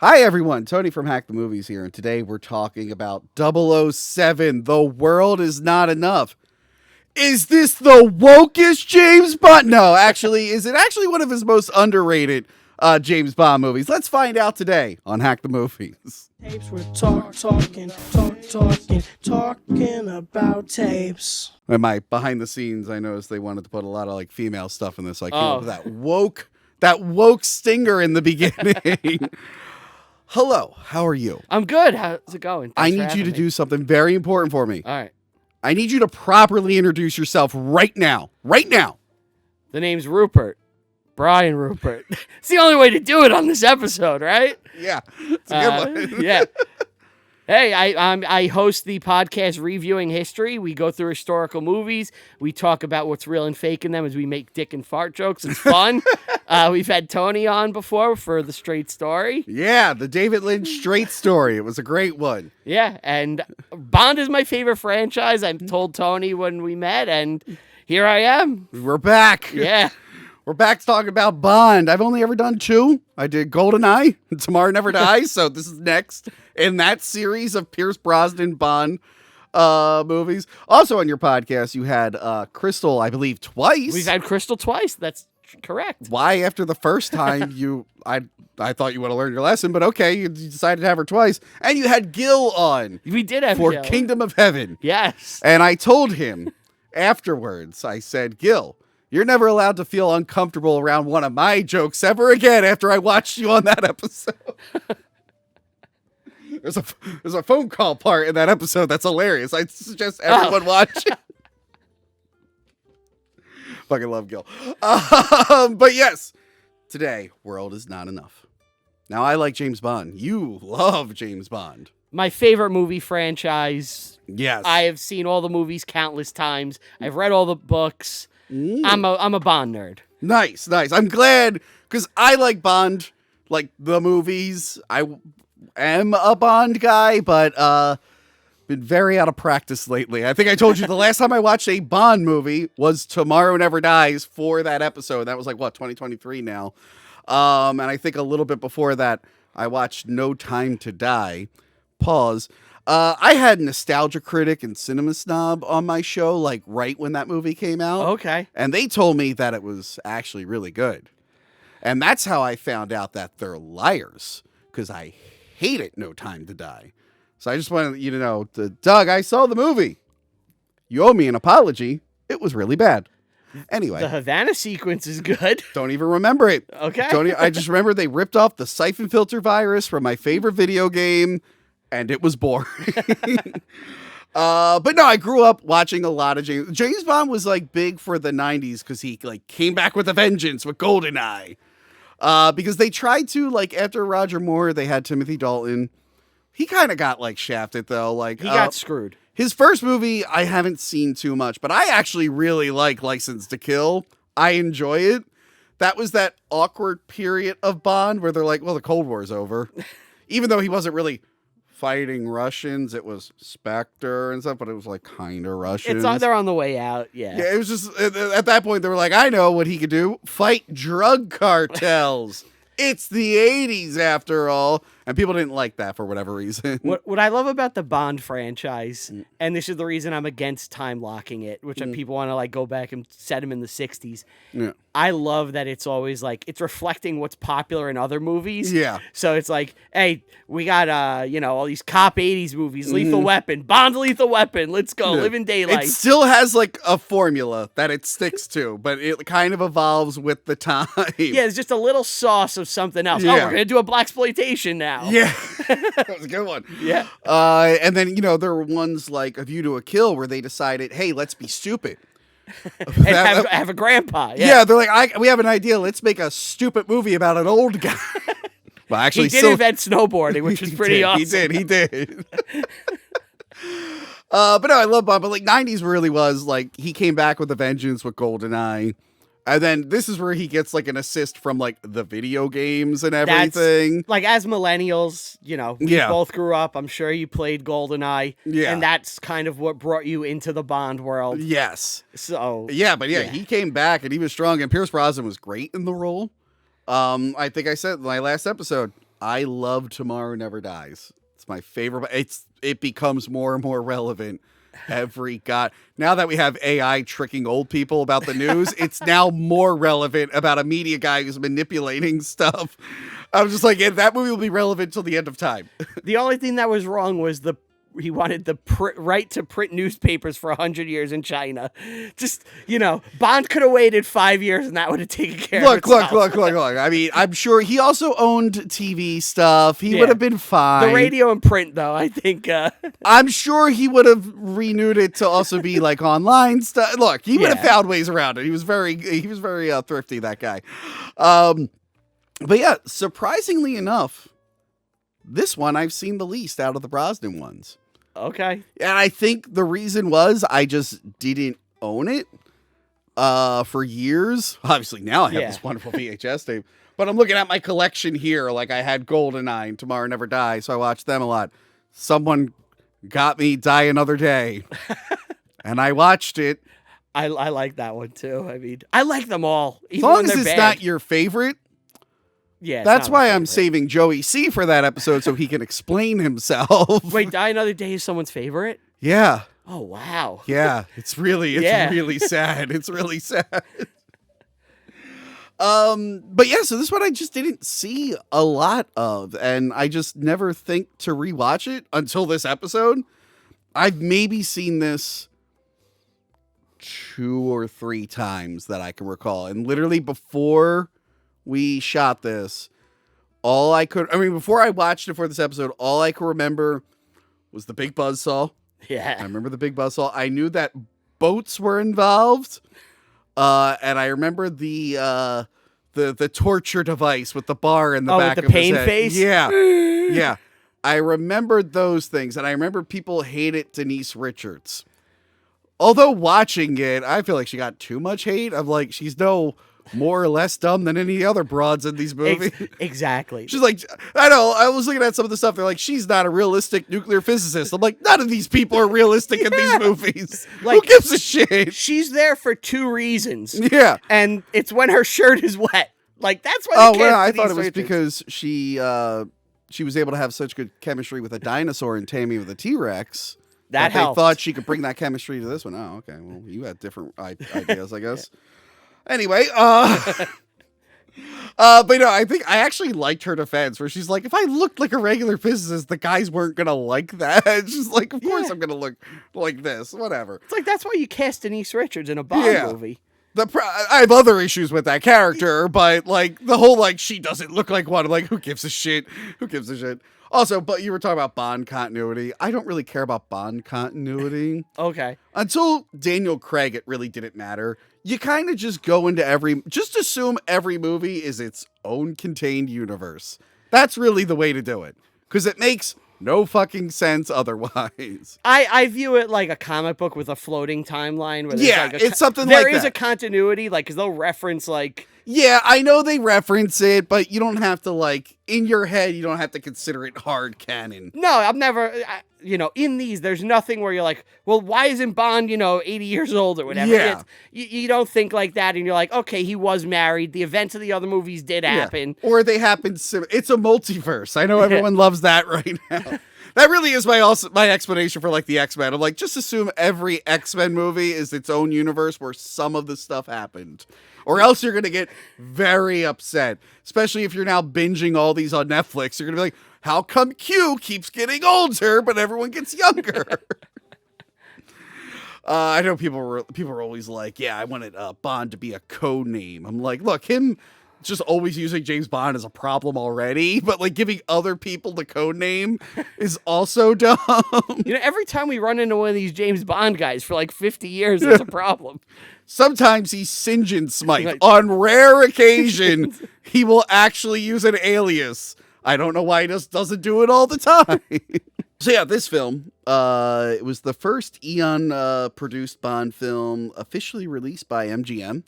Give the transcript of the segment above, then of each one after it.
Hi everyone, Tony from Hack the Movies here, and today we're talking about 007, The World Is Not Enough. Is this the wokest James Bond? No, actually, is it actually one of his most underrated James Bond movies? Let's find out today on Hack the Movies. Tapes, we're talking about tapes. In my behind the scenes, I noticed they wanted to put a lot of like female stuff in this. I came up with that woke stinger in the beginning. Hello, how are you? I'm good. How's it going? I need you to do something very important for me. All right. I need you to properly introduce yourself right now. Right now. The name's Rupert. Brian Rupert. It's the only way to do it on this episode, right? Yeah. It's a good one. Yeah. Hey, I host the podcast Reviewing History. We go through historical movies. We talk about what's real and fake in them as we make dick and fart jokes. It's fun. We've had Tony on before for The Straight Story. Yeah, the David Lynch Straight Story. It was a great one. Yeah, and Bond is my favorite franchise. I told Tony when we met, and here I am. We're back. Yeah. We're back to talking about Bond. I've only ever done 2. I did GoldenEye and Tomorrow Never Dies, so this is next in that series of Pierce Brosnan Bond movies. Also on your podcast, you had Crystal, I believe, twice. We've had Crystal twice. That's correct. Why, after the first time, I thought you would have learned your lesson, but okay, you decided to have her twice. And you had Gil on. We did have for Gil. Kingdom of Heaven. Yes. And I told him afterwards, I said, Gil, you're never allowed to feel uncomfortable around one of my jokes ever again after I watched you on that episode. There's a phone call part in that episode that's hilarious. I suggest everyone watch it. Fucking love Gil. But yes, today, World Is Not Enough. Now, I like James Bond. You love James Bond. My favorite movie franchise. Yes. I have seen all the movies countless times. I've read all the books. I'm a Bond nerd. Nice. I'm glad, because I like Bond, like the movies. I am a Bond guy, but been very out of practice lately. I think I told you the last time I watched a Bond movie was Tomorrow Never Dies for that episode. That was like, 2023 now. And I think a little bit before that, I watched No Time to Die. Pause. I had Nostalgia Critic and Cinema Snob on my show, like right when that movie came out. Okay. And they told me that it was actually really good. And that's how I found out that they're liars, because I hated No Time to Die. So I just wanted you to know, Doug, I saw the movie. You owe me an apology. It was really bad. Anyway. The Havana sequence is good. Don't even remember it. Okay. I just remember they ripped off the siphon filter virus from my favorite video game, and it was boring. But no, I grew up watching a lot of James Bond was like big for the 90s because he like came back with a vengeance with GoldenEye. Because they tried to, like, after Roger Moore, they had Timothy Dalton. He kind of got like shafted though. Like he got screwed. His first movie I haven't seen too much, but I actually really like License to Kill. I enjoy it. That was that awkward period of Bond where they're like, well, the Cold War's over. Even though he wasn't really fighting Russians, it was Spectre and stuff, but it was like kind of Russians. They're on the way out. Yeah. Yeah, it was just at that point they were like, I know what he could do: fight drug cartels. It's the 80s after all, and people didn't like that for whatever reason. What I love about the Bond franchise, and this is the reason I'm against time locking it, which people want to like go back and set him in the 60s. Yeah. I love that it's always like it's reflecting what's popular in other movies. Yeah. So it's like, hey, we got all these cop 80s movies, Lethal Weapon, Bond Lethal Weapon, let's go, Live in Daylight. It still has like a formula that it sticks to, but it kind of evolves with the time. Yeah, it's just a little sauce of something else. Yeah. Oh, we're gonna do a blaxploitation now. Yeah. That was a good one. Yeah. And then, there were ones like A View to a Kill where they decided, hey, let's be stupid. And have a grandpa. Yeah, they're like, we have an idea. Let's make a stupid movie about an old guy. Well, actually, he did invent snowboarding, which was pretty awesome. He did. But no, I love Bond. But like 90s really was like he came back with a vengeance with GoldenEye. And then this is where he gets like an assist from like the video games and everything. Like as millennials, we both grew up. I'm sure you played GoldenEye. Yeah. And that's kind of what brought you into the Bond world. Yes. So. Yeah, but he came back and he was strong. And Pierce Brosnan was great in the role. I think I said in my last episode, I love Tomorrow Never Dies. It's my favorite. It becomes more and more relevant now that we have AI tricking old people about the news, it's now more relevant about a media guy who's manipulating stuff. I'm just like, that movie will be relevant till the end of time. The only thing that was wrong was he wanted the right to print newspapers for 100 years in China. Just, Bond could have waited 5 years and that would have taken care of itself. Look. I mean, I'm sure he also owned TV stuff. He would have been fine. The radio and print, though, I think. I'm sure he would have renewed it to also be like online stuff. Look, he would have found ways around it. He was very thrifty, that guy. But yeah, surprisingly enough, this one I've seen the least out of the Brosnan ones. Okay. And I think the reason was I just didn't own it for years. Obviously, now I have this wonderful VHS tape. But I'm looking at my collection here. Like, I had GoldenEye and Tomorrow Never Dies, so I watched them a lot. Someone got me Die Another Day. And I watched it. I like that one, too. I mean, I like them all. As long as it's not your favorite. Yeah, that's why I'm saving Joey C for that episode so he can explain himself. Wait, Die Another Day is someone's favorite? Yeah. Oh, wow. Yeah, it's really sad. It's really sad. But yeah, so this one I just didn't see a lot of, and I just never think to rewatch it until this episode. I've maybe seen this 2 or 3 times that I can recall, and literally before we shot this, before I watched it for this episode, all I could remember was the big buzzsaw. Yeah. I remember the big buzzsaw. I knew that boats were involved. And I remember the torture device with the bar in the back with of the his pain head. face? Yeah. Yeah. I remembered those things, and I remember people hated Denise Richards. Although watching it, I feel like she got too much hate. I'm like, she's no more or less dumb than any other broads in these movies. Exactly. She's like, I know, I was looking at some of the stuff, they're like, she's not a realistic nuclear physicist. I'm like, none of these people are realistic in these movies. Like, who gives a shit? She's there for 2 reasons. Yeah. And it's when her shirt is wet. Like, that's why I thought it was because she was able to have such good chemistry with a dinosaur and Tammy with a T-Rex. That helped. They thought she could bring that chemistry to this one. Oh, okay. Well, you had different ideas, I guess. Anyway, but I think I actually liked her defense where she's like, if I looked like a regular physicist, the guys weren't going to like that. She's like, of course I'm going to look like this, whatever. It's like, that's why you cast Denise Richards in a Bond movie. I have other issues with that character, but like the whole, like, she doesn't look like one. I'm like, who gives a shit? Who gives a shit? Also, but you were talking about Bond continuity. I don't really care about Bond continuity. Okay. Until Daniel Craig, it really didn't matter. You kind of just go into just assume every movie is its own contained universe. That's really the way to do it. Because it makes no fucking sense otherwise. I view it like a comic book with a floating timeline. Where it's something like that. There is a continuity, like, because they'll reference, like... Yeah, I know they reference it, but you don't have to, like, in your head, you don't have to consider it hard canon. No, I've never, in these, there's nothing where you're like, well, why isn't Bond, 80 years old or whatever? Yeah. You don't think like that, and you're like, okay, he was married. The events of the other movies did happen. Or they happened, it's a multiverse. I know everyone loves that right now. That really is my explanation for, like, the X-Men. I'm like, just assume every X-Men movie is its own universe where some of the stuff happened. Or else you're going to get very upset. Especially if you're now binging all these on Netflix. You're going to be like, how come Q keeps getting older, but everyone gets younger? I know people are always like, yeah, I wanted Bond to be a code name. I'm like, look, him just always using James Bond is a problem already, but like giving other people the code name is also dumb. Every time we run into one of these James Bond guys for like 50 years, there's a problem. Sometimes he's St. John Smythe. On rare occasion, he will actually use an alias. I don't know why he just doesn't do it all the time. So yeah, this film, it was the first Eon produced Bond film officially released by MGM.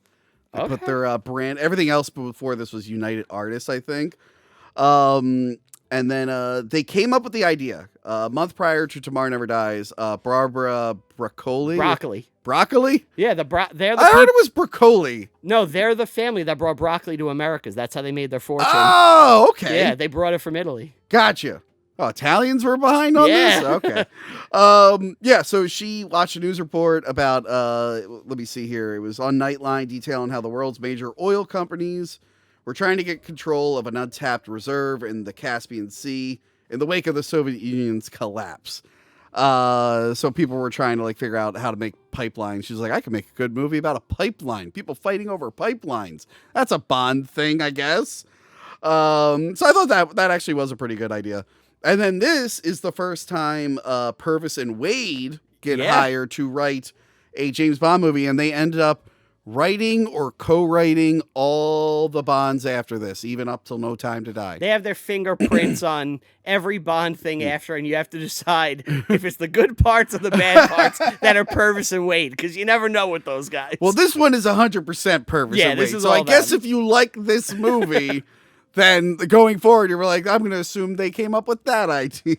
They put their brand, everything else before this was United Artists, I think. And then they came up with the idea a month prior to Tomorrow Never Dies. Barbara Broccoli. Broccoli? Yeah, they're the I heard it was broccoli. No, they're the family that brought broccoli to Americas. That's how they made their fortune. Oh, okay. Yeah, they brought it from Italy. Gotcha. Oh, Italians were behind on this? Okay. Yeah, so she watched a news report about, let me see here. It was on Nightline detailing how the world's major oil companies were trying to get control of an untapped reserve in the Caspian Sea in the wake of the Soviet Union's collapse. So people were trying to figure out how to make pipelines. She's like, I can make a good movie about a pipeline. People fighting over pipelines. That's a Bond thing, I guess. So I thought that actually was a pretty good idea. And then this is the first time Purvis and Wade get hired to write a James Bond movie, and they ended up writing or co-writing all the Bonds after this, even up till No Time to Die. They have their fingerprints on every Bond thing after, and you have to decide if it's the good parts or the bad parts that are Purvis and Wade, because you never know with those guys. Well, this one is 100% Purvis and Wade. This is so all I guess them. if you like this movie... Then going forward, you're like, I'm going to assume they came up with that idea.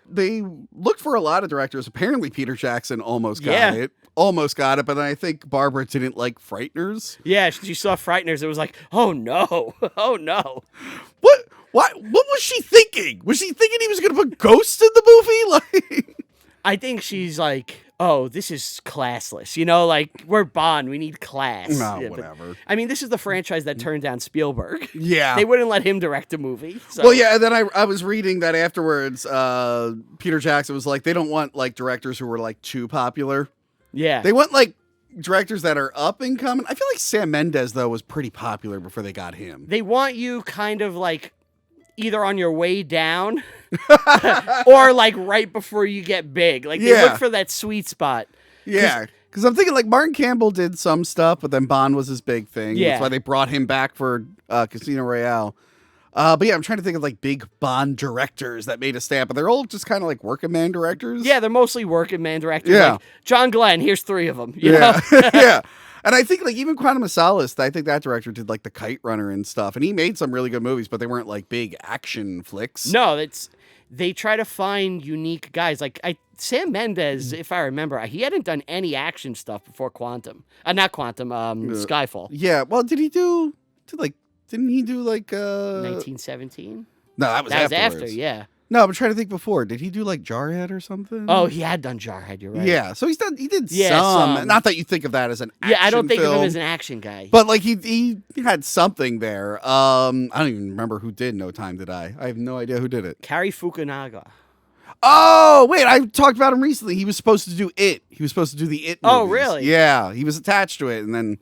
They looked for a lot of directors. Apparently, Peter Jackson almost got it. Almost got it, but then I think Barbara didn't like Frighteners. Yeah, she saw Frighteners. It was like, oh no, oh no. What was she thinking? Was she thinking he was going to put ghosts in the movie? I think she's like, oh, this is classless. You know, we're Bond. We need class. No, Yeah, whatever. But, I mean, this is the franchise that turned down Spielberg. Yeah. They wouldn't let him direct a movie. So. Well, yeah, and then I was reading that afterwards, Peter Jackson was like, they don't want, directors who were, too popular. Yeah. They want, directors that are up and coming. I feel like Sam Mendes, though, was pretty popular before they got him. They want you kind of, either on your way down or right before you get big. They look for that sweet spot. Yeah. Because I'm thinking Martin Campbell did some stuff, but then Bond was his big thing. Yeah. That's why they brought him back for Casino Royale. But yeah, I'm trying to think of big Bond directors that made a stamp, but they're all just kind of working man directors. Yeah, they're mostly working man directors. Yeah. John Glenn, here's 3 of them. You know? Yeah. And I think even Quantum of Solace, I think that director did the Kite Runner and stuff, and he made some really good movies, but they weren't big action flicks. No, they try to find unique guys. Sam Mendes, if I remember, he hadn't done any action stuff before Quantum. Not Quantum, Skyfall. Yeah. Well, didn't he do 1917? No, that was after, yeah. No, I'm trying to think before. Did he do Jarhead or something? Oh, he had done Jarhead, you're right. Yeah, so he did some. some. Not that you think of that as an action I don't think film, of him as an action guy. But he had something there. I don't even remember who did No Time to Die. I have no idea who did it. Cary Fukunaga. Oh, wait, I talked about him recently. He was supposed to do It. He was supposed to do the It movies. Oh, really? Yeah, he was attached to it, and then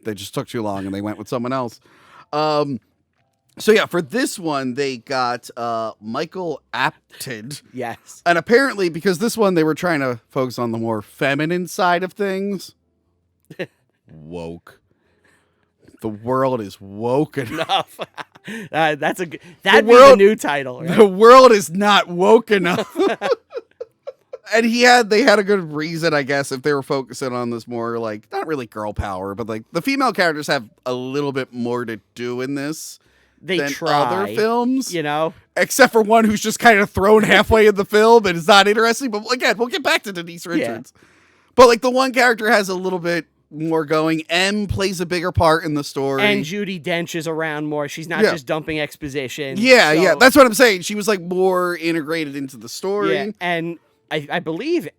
they just took too long, and they went with someone else. So yeah, for this one, they got Michael Apted. Yes. And apparently, because this one, they were trying to focus on the more feminine side of things. Woke. The world is woke enough. That'd be the new title, right? The world is not woke enough. And they had a good reason, I guess, if they were focusing on this more not really girl power, but the female characters have a little bit more to do in this. They than try other films, except for one who's just kind of thrown halfway in the film and is not interesting. But again, we'll get back to Denise Richards. Yeah. But the one character has a little bit more going. M plays a bigger part in the story, and Judi Dench is around more. She's not just dumping exposition. Yeah, that's what I'm saying. She was more integrated into the story. Yeah, and I believe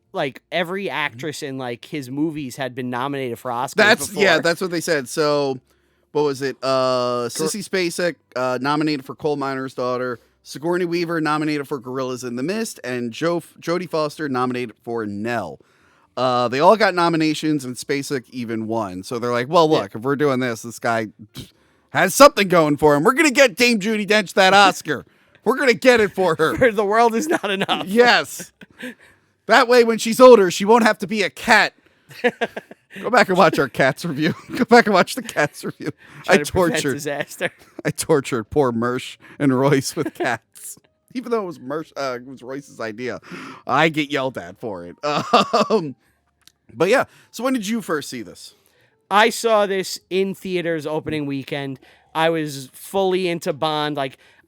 every actress in his movies had been nominated for Oscars. That's what they said. So. What was it? Sissy Spacek nominated for Coal Miner's Daughter. Sigourney Weaver nominated for Gorillas in the Mist. And Jodie Foster nominated for Nell. They all got nominations, and Spacek even won. So they're like, well, look, if we're doing this guy has something going for him. We're going to get Dame Judi Dench that Oscar. We're going to get it for her. The world is not enough. Yes. That way, when she's older, she won't have to be a cat. Go back and watch our Cats review. Go back and watch the Cats review. I tortured poor Mersh and Royce with cats, even though it was Royce's idea. I get yelled at for it. But yeah. So when did you first see this? I saw this in theaters opening weekend. I was fully into Bond.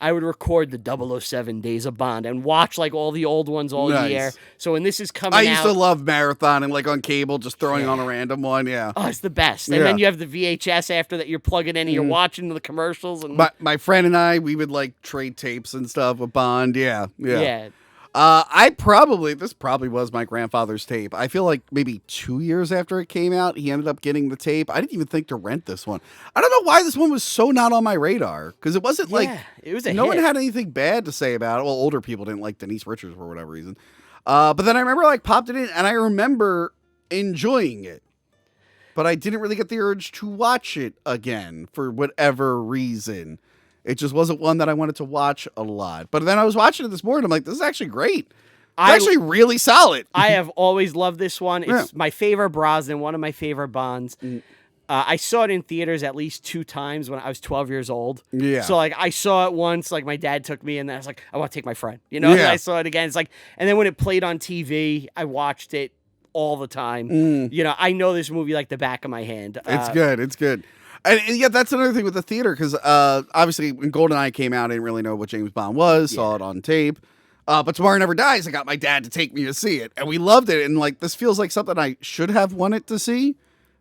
I would record the 007 Days of Bond and watch like all the old ones all Nice. year. So when this is coming I out, used to love marathon and like on cable, just throwing on a random one. Yeah. oh, it's the best. And Yeah. then you have the VHS after that you're plugging in and you're watching the commercials. And My friend and I, we would like trade tapes and stuff with Bond. Yeah. yeah. This probably was my grandfather's tape. I feel like maybe 2 years after it came out, he ended up getting the tape. I didn't even think to rent this one. I don't know why this one was so not on my radar, because it wasn't like, it was a no hit. one had anything bad to say about it. Well, older people didn't like Denise Richards for whatever reason. But then I remember like popped it in, and I remember enjoying it. But I didn't really get the urge to watch it again for whatever reason. It just wasn't one that I wanted to watch a lot. But then I was watching it this morning. I'm like, this is actually great. It's actually really solid. I have always loved this one. It's my favorite Brosnan, one of my favorite Bonds. I saw it in theaters at least 2 times when I was 12 years old. Yeah. So like I saw it once, like my dad took me, and then I was like, I want to take my friend. You know, and I saw it again. It's like, and then when it played on TV, I watched it all the time. You know, I know this movie like the back of my hand. It's good. It's good. And yeah, that's another thing with the theater, because obviously when GoldenEye came out, I didn't really know what James Bond was, saw it on tape. But Tomorrow Never Dies, I got my dad to take me to see it, and we loved it. And like, this feels like something I should have wanted to see,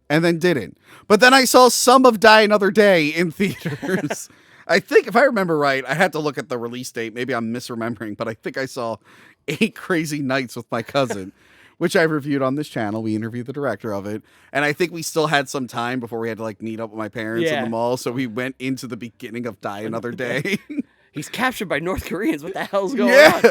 and then didn't. But then I saw some of Die Another Day in theaters. I think, if I remember right, I had to look at the release date. Maybe I'm misremembering, but I think I saw 8 Crazy Nights with my cousin, which I reviewed on this channel. We interviewed the director of it. And I think we still had some time before we had to like meet up with my parents in the mall. So we went into the beginning of Die Another Day. He's captured by North Koreans. What the hell's going on?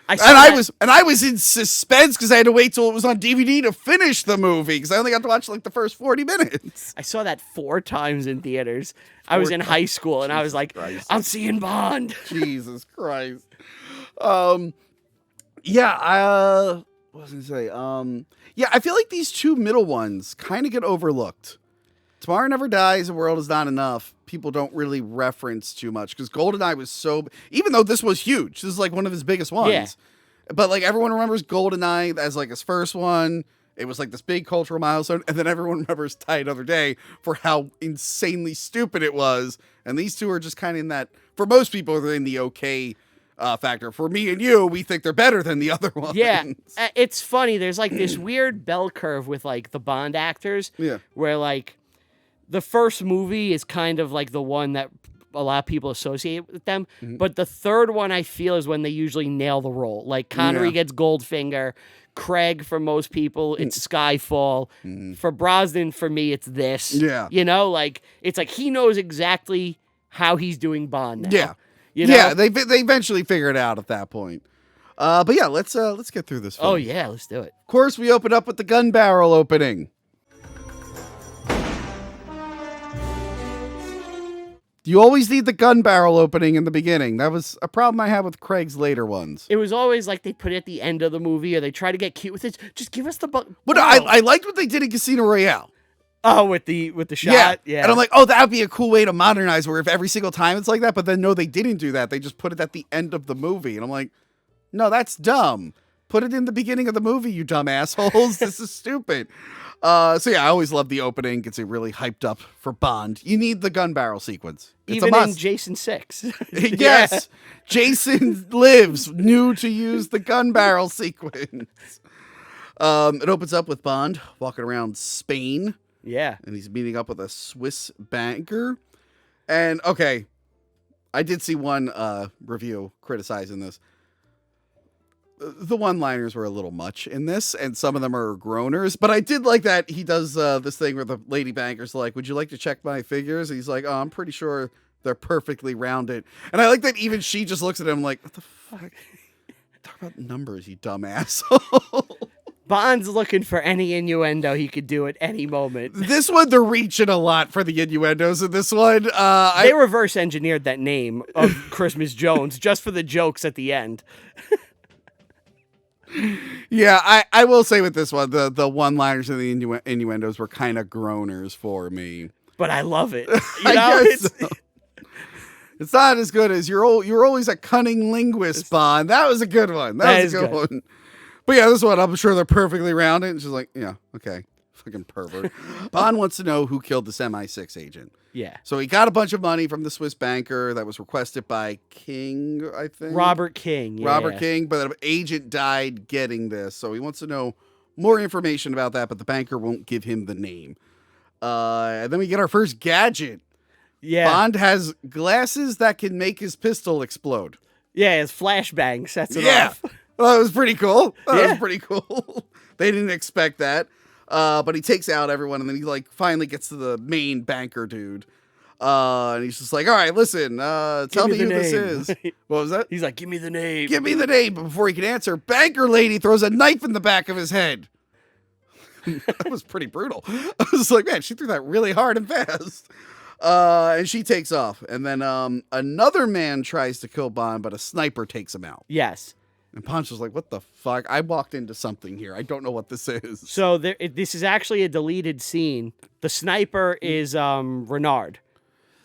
I was in suspense because I had to wait till it was on DVD to finish the movie, because I only got to watch like the first 40 minutes. I saw that 4 times in theaters. I was in high school, and I was like, I'm seeing Bond. Jesus Christ. What was I gonna say? I feel like these 2 middle ones kind of get overlooked. Tomorrow Never Dies, The World Is Not Enough, people don't really reference too much, because GoldenEye was so, even though this was huge, this is like one of his biggest ones. But like, everyone remembers GoldenEye as like his first one. It was like this big cultural milestone, and then everyone remembers Die Another Day for how insanely stupid it was. And these 2 are just kind of in that, for most people, they're in the okay factor. For me and you, we think they're better than the other ones. Yeah, it's funny. There's like this weird bell curve with like the Bond actors. Yeah. Where like the first movie is kind of like the one that a lot of people associate with them. But the third one, I feel, is when they usually nail the role. Like Connery gets Goldfinger. Craig, for most people, it's Skyfall. For Brosnan, for me, it's this. Yeah. You know, like, it's like he knows exactly how he's doing Bond now. Yeah. You know? Yeah, they eventually figure it out at that point. But yeah, let's get through this film. Oh, yeah, let's do it. Of course, we open up with the gun barrel opening. You always need the gun barrel opening in the beginning. That was a problem I had with Craig's later ones. It was always like they put it at the end of the movie, or they try to get cute with it. Just give us the... But I liked what they did in Casino Royale. Oh, with the shot? Yeah. And I'm like, oh, that would be a cool way to modernize, where if every single time it's like that. But then, no, they didn't do that. They just put it at the end of the movie. And I'm like, no, that's dumb. Put it in the beginning of the movie, you dumb assholes. This is stupid. I always love the opening. Gets it really hyped up for Bond. You need the gun barrel sequence. It's Even a must. in Jason 6. Yes. Jason lives, knew to use the gun barrel sequence. It opens up with Bond walking around Spain. Yeah. And he's meeting up with a Swiss banker. And, okay, I did see one review criticizing this. The one-liners were a little much in this, and some of them are groaners. But I did like that he does this thing where the lady banker's like, would you like to check my figures? And he's like, oh, I'm pretty sure they're perfectly rounded. And I like that even she just looks at him like, what the fuck? Talk about numbers, you dumb asshole. Bond's looking for any innuendo he could do at any moment. This one, they're reaching a lot for the innuendos in this one. They reverse engineered that name of Christmas Jones just for the jokes at the end. Yeah, I will say with this one, the one-liners and the innuendos were kind of groaners for me. But I love it. You know, it's not as good as you're always a cunning linguist, Bond. That was a good one. That was a good one. But yeah, this one, I'm sure they're perfectly rounded. And she's like, yeah, okay. Fucking pervert. Bond wants to know who killed this MI6 agent. Yeah. So he got a bunch of money from the Swiss banker that was requested by King, I think. Robert King. Yeah. Robert King, but an agent died getting this. So he wants to know more information about that, but the banker won't give him the name. And then we get our first gadget. Yeah. Bond has glasses that can make his pistol explode. Yeah, his flashbang sets it Yeah. off. Well, that was pretty cool. That Yeah. was pretty cool. They didn't expect that. But he takes out everyone, and then he like finally gets to the main banker dude. And he's just like, all right, listen, tell me me who the this name." is. What was that? He's like, give me the name. Give me the name. But before he can answer, banker lady throws a knife in the back of his head. That was pretty brutal. I was like, man, she threw that really hard and fast. And she takes off. And then another man tries to kill Bond, but a sniper takes him out. Yes. And Bond's just like, what the fuck? I walked into something here. I don't know what this is. So this is actually a deleted scene. The sniper is Renard.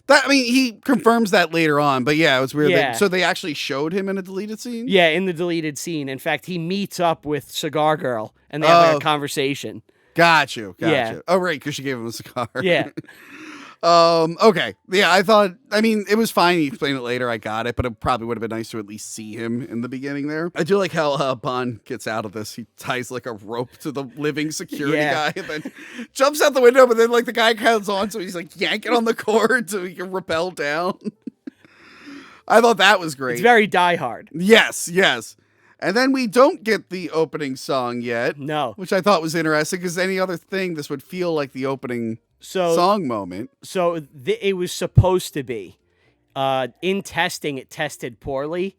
That, I mean, he confirms that later on, but yeah, it was weird. Yeah. So they actually showed him in a deleted scene? Yeah, in the deleted scene. In fact, he meets up with Cigar Girl, and they have like a conversation. Got you. Yeah. Oh, right, because she gave him a cigar. Yeah. Okay. Yeah, I mean, it was fine. He explained it later. I got it, but it probably would have been nice to at least see him in the beginning there. I do like how Bond gets out of this. He ties like a rope to the living security guy and then jumps out the window, but then like the guy comes on, so he's like yanking on the cord so he can rappel down. I thought that was great. It's very Die Hard. Yes. And then we don't get the opening song yet. No. Which I thought was interesting because any other thing, this would feel like the opening song moment. So it was supposed to be. In testing, it tested poorly.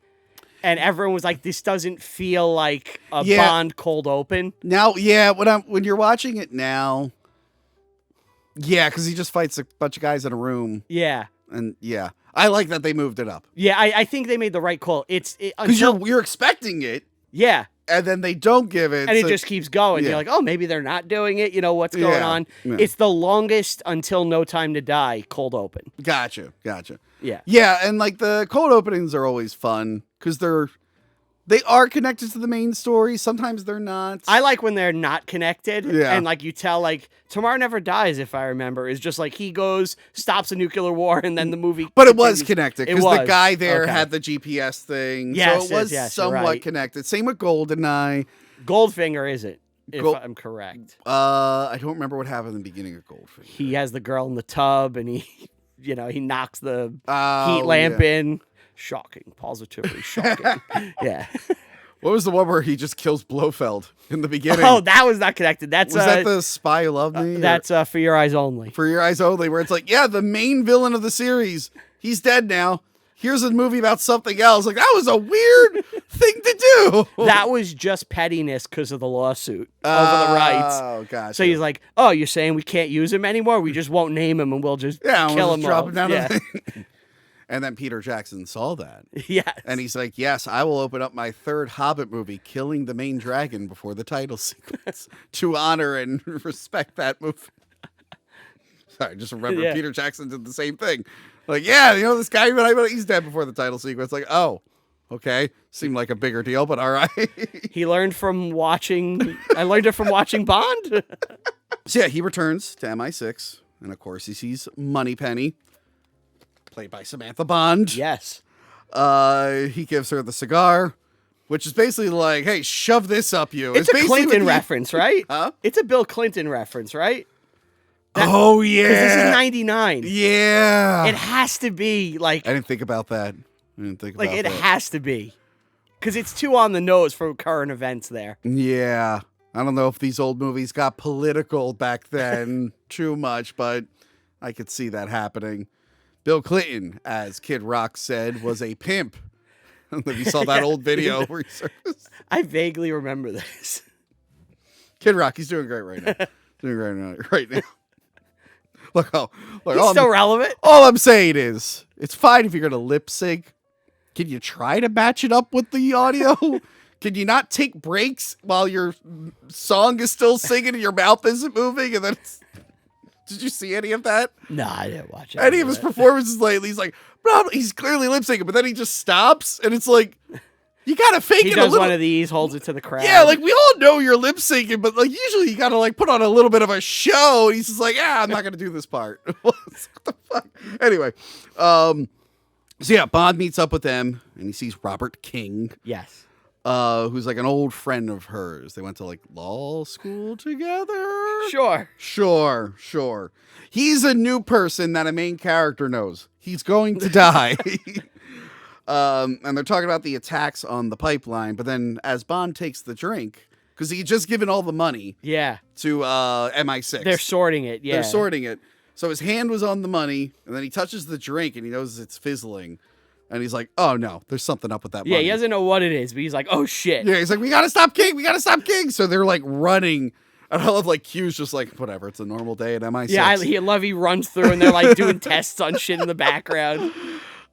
And everyone was like, this doesn't feel like a Bond cold open. Now, yeah, when you're watching it now, yeah, because he just fights a bunch of guys in a room. Yeah. And yeah, I like that they moved it up. Yeah, I think they made the right call. Because you're expecting it. Yeah. And then they don't give it. And it just keeps going. Yeah. You're like, oh, maybe they're not doing it. You know, what's going on? Yeah. It's the longest until No Time to Die cold open. Gotcha. Yeah. Yeah, and like the cold openings are always fun because they are connected to the main story. Sometimes they're not. I like when they're not connected. Yeah. And like you tell, like, Tomorrow Never Dies, if I remember, is just like he goes, stops a nucular war, and then the movie. But it was connected because the was. guy there Okay. had the GPS thing. Yes, so it was yes, you're somewhat right. connected. Same with GoldenEye. Goldfinger isn't, if Gold- I'm correct. I don't remember what happened in the beginning of Goldfinger. He has the girl in the tub, and he knocks the Oh, heat lamp yeah. in. Shocking. Positively shocking. Yeah. What was the one where he just kills Blofeld in the beginning? Oh, that was not connected. That's was that the Spy Who Loved Me? That's For Your Eyes Only. For Your Eyes Only, where it's like, yeah, the main villain of the series, he's dead now. Here's a movie about something else. Like, that was a weird thing to do. That was just pettiness because of the lawsuit over the rights. Oh, gotcha. So he's like, oh, you're saying we can't use him anymore? We just won't name him and we'll just kill we'll him just drop all. him down. Yeah. And then Peter Jackson saw that. Yes. And he's like, yes, I will open up my third Hobbit movie, killing the main dragon before the title sequence to honor and respect that movie. Sorry, just remember Yeah. Peter Jackson did the same thing. Like, yeah, you know, this guy, he's dead before the title sequence. Like, oh, okay. Seemed like a bigger deal, but all right. He learned from watching, I learned it from watching Bond. So yeah, he returns to MI6. And of course, he sees Moneypenny, played by Samantha Bond. Yes. He gives her the cigar, which is basically like, hey, shove this up you. It's a basically Clinton what reference, right? Huh? It's a Bill Clinton reference, right? Oh, yeah. Because this is 99. Yeah. It has to be like, I didn't think about that. it has to be. Because it's too on the nose for current events there. Yeah. I don't know if these old movies got political back then too much, but I could see that happening. Bill Clinton, as Kid Rock said, was a pimp. I don't know if you saw that old video where he surfaced. I vaguely remember this. Kid Rock, he's doing great right now. Right now. Look, He's still relevant. all I'm saying is, it's fine if you're going to lip sync. Can you try to match it up with the audio? Can you not take breaks while your song is still singing and your mouth isn't moving? And then did you see any of that? No, I didn't watch it. Any of his performances lately, he's like, bro, he's clearly lip syncing, but then he just stops, and it's like, You gotta fake He it a does little. one of these, holds it to the crowd. Yeah, like we all know you're lip syncing, but like usually you gotta like put on a little bit of a show. And he's just like, I'm not gonna do this part. What the fuck? Anyway, so yeah, Bond meets up with them and he sees Robert King, Yes. who's like an old friend of hers. They went to like law school together. Sure. He's a new person that a main character knows. He's going to die. And they're talking about the attacks on the pipeline, but then as Bond takes the drink, because he just given all the money Yeah. to MI6. They're sorting it. Yeah. They're sorting it. So his hand was on the money, and then he touches the drink, and he knows it's fizzling. And he's like, oh, no, there's something up with that money. Yeah, he doesn't know what it is, but he's like, oh, shit. Yeah, he's like, we got to stop King. So they're like running. And I love like Q's just like, whatever, it's a normal day at MI6. Yeah, I love he runs through and they're like doing tests on shit in the background.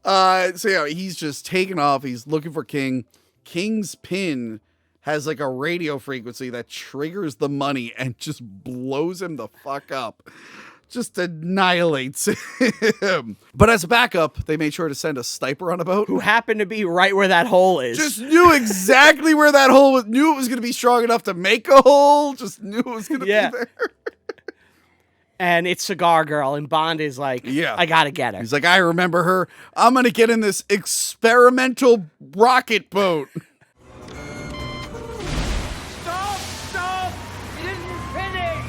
So yeah, he's just taking off. He's looking for King. King's pin has like a radio frequency that triggers the money and just blows him the fuck up. Just annihilates him. But as a backup, they made sure to send a sniper on a boat. Who happened to be right where that hole is. Just knew exactly where that hole was. Knew it was going to be strong enough to make a hole. Just knew it was going to be there. And it's Cigar Girl, and Bond is like, I gotta get her. He's like, I remember her. I'm going to get in this experimental rocket boat. Stop! You didn't finish!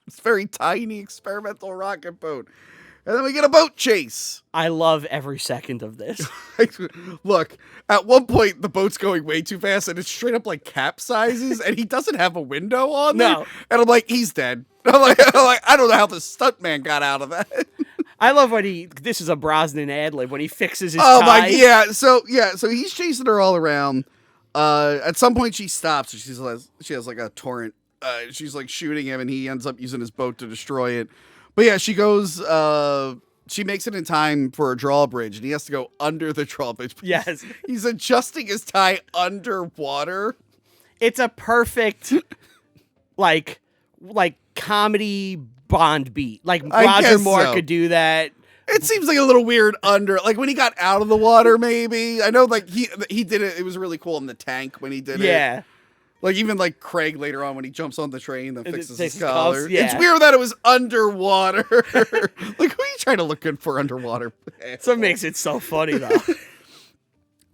It's a very tiny experimental rocket boat. And then we get a boat chase. I love every second of this. Look, at one point, the boat's going way too fast, and it's straight up like capsizes, and he doesn't have a window on there. No. And I'm like, he's dead. I'm like, I don't know how the stuntman got out of that. I love when this is a Brosnan ad lib, when he fixes his Oh tie. my, yeah. So he's chasing her all around. At some point, she stops. She has like a torrent. She's like shooting him, and he ends up using his boat to destroy it. But yeah, she goes. She makes it in time for a drawbridge, and he has to go under the drawbridge. Yes. He's adjusting his tie underwater. It's a perfect, like comedy Bond beat. Like Roger Moore could do that. It seems like a little weird like when he got out of the water, maybe. I know like he did it. It was really cool in the tank when he did it. Yeah. Like even like Craig later on when he jumps on the train and fixes his his collar. cuffs, yeah. It's weird that it was underwater. Like who are you trying to look good for underwater? So it makes it so funny though.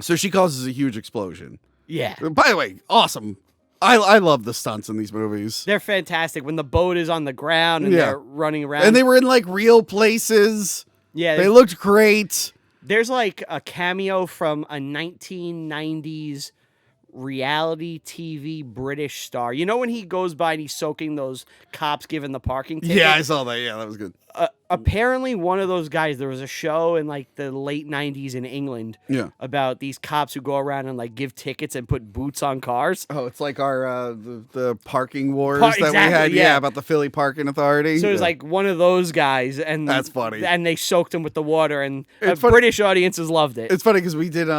So she causes a huge explosion. Yeah. By the way, awesome. I love the stunts in these movies. They're fantastic when the boat is on the ground and they're running around. And they were in like real places. Yeah. They looked great. There's like a cameo from a 1990s reality TV British star. You know when he goes by and he's soaking those cops giving the parking ticket? Yeah, I saw that. Yeah, that was good. Apparently one of those guys, there was a show in like the late 90s in England about these cops who go around and like give tickets and put boots on cars. Oh, it's like our the parking wars that we had. Yeah, about the Philly Parking Authority. So it was like one of those guys, and that's funny. And they soaked him with the water, and British audiences loved it. It's funny because we did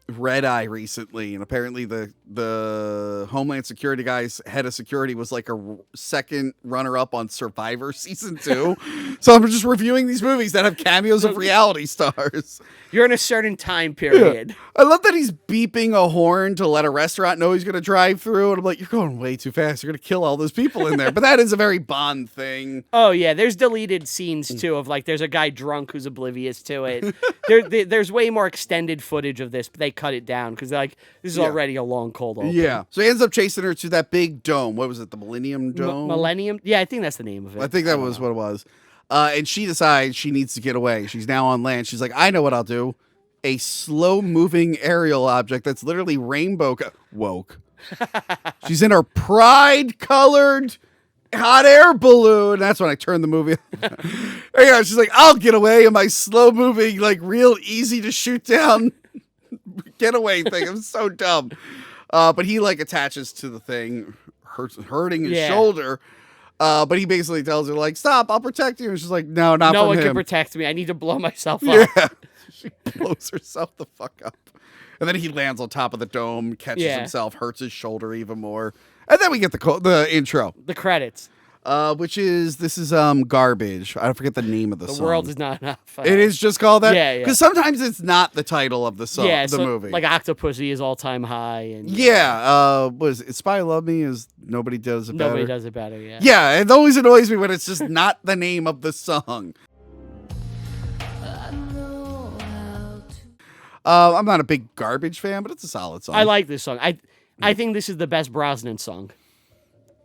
Red Eye recently, and apparently the Homeland Security guy's head of security was like a second runner-up on Survivor season 2. So I'm just reviewing these movies that have cameos of reality stars. You're in a certain time period. Yeah. I love that he's beeping a horn to let a restaurant know he's going to drive through, and I'm like, you're going way too fast. You're going to kill all those people in there. But that is a very Bond thing. Oh yeah, there's deleted scenes too of like there's a guy drunk who's oblivious to it. There's way more extended footage of this, but they cut it down because like this is already a long cold open. Yeah. So he ends up chasing her to that big dome. What was it? The Millennium Dome? Millennium? Yeah, I think that's the name of it. I think that was what it was. And she decides she needs to get away. She's now on land. She's like, I know what I'll do. A slow-moving aerial object that's literally rainbow woke. She's in her pride-colored hot air balloon. That's when I turned the movie. Yeah, she's like, I'll get away in my slow-moving, like real easy to shoot down getaway thing. I'm so dumb. But he like attaches to the thing, hurting his shoulder. But he basically tells her like, stop, I'll protect you. And she's like, no, not from him. No one can protect me. I need to blow myself up. Yeah. She blows herself the fuck up. And then he lands on top of the dome, catches himself, hurts his shoulder even more. And then we get the intro. The credits. Which is garbage. I forget the name of the song. The world is not enough. It is just called that. Yeah, yeah. Because sometimes it's not the title of the song, the movie. Like Octopussy is all time high, and what is it? Spy Love Me is Nobody Does It Better. Nobody Does It Better. Yeah. Yeah, it always annoys me when it's just not the name of the song. I'm not a big Garbage fan, but it's a solid song. I like this song. I think this is the best Brosnan song.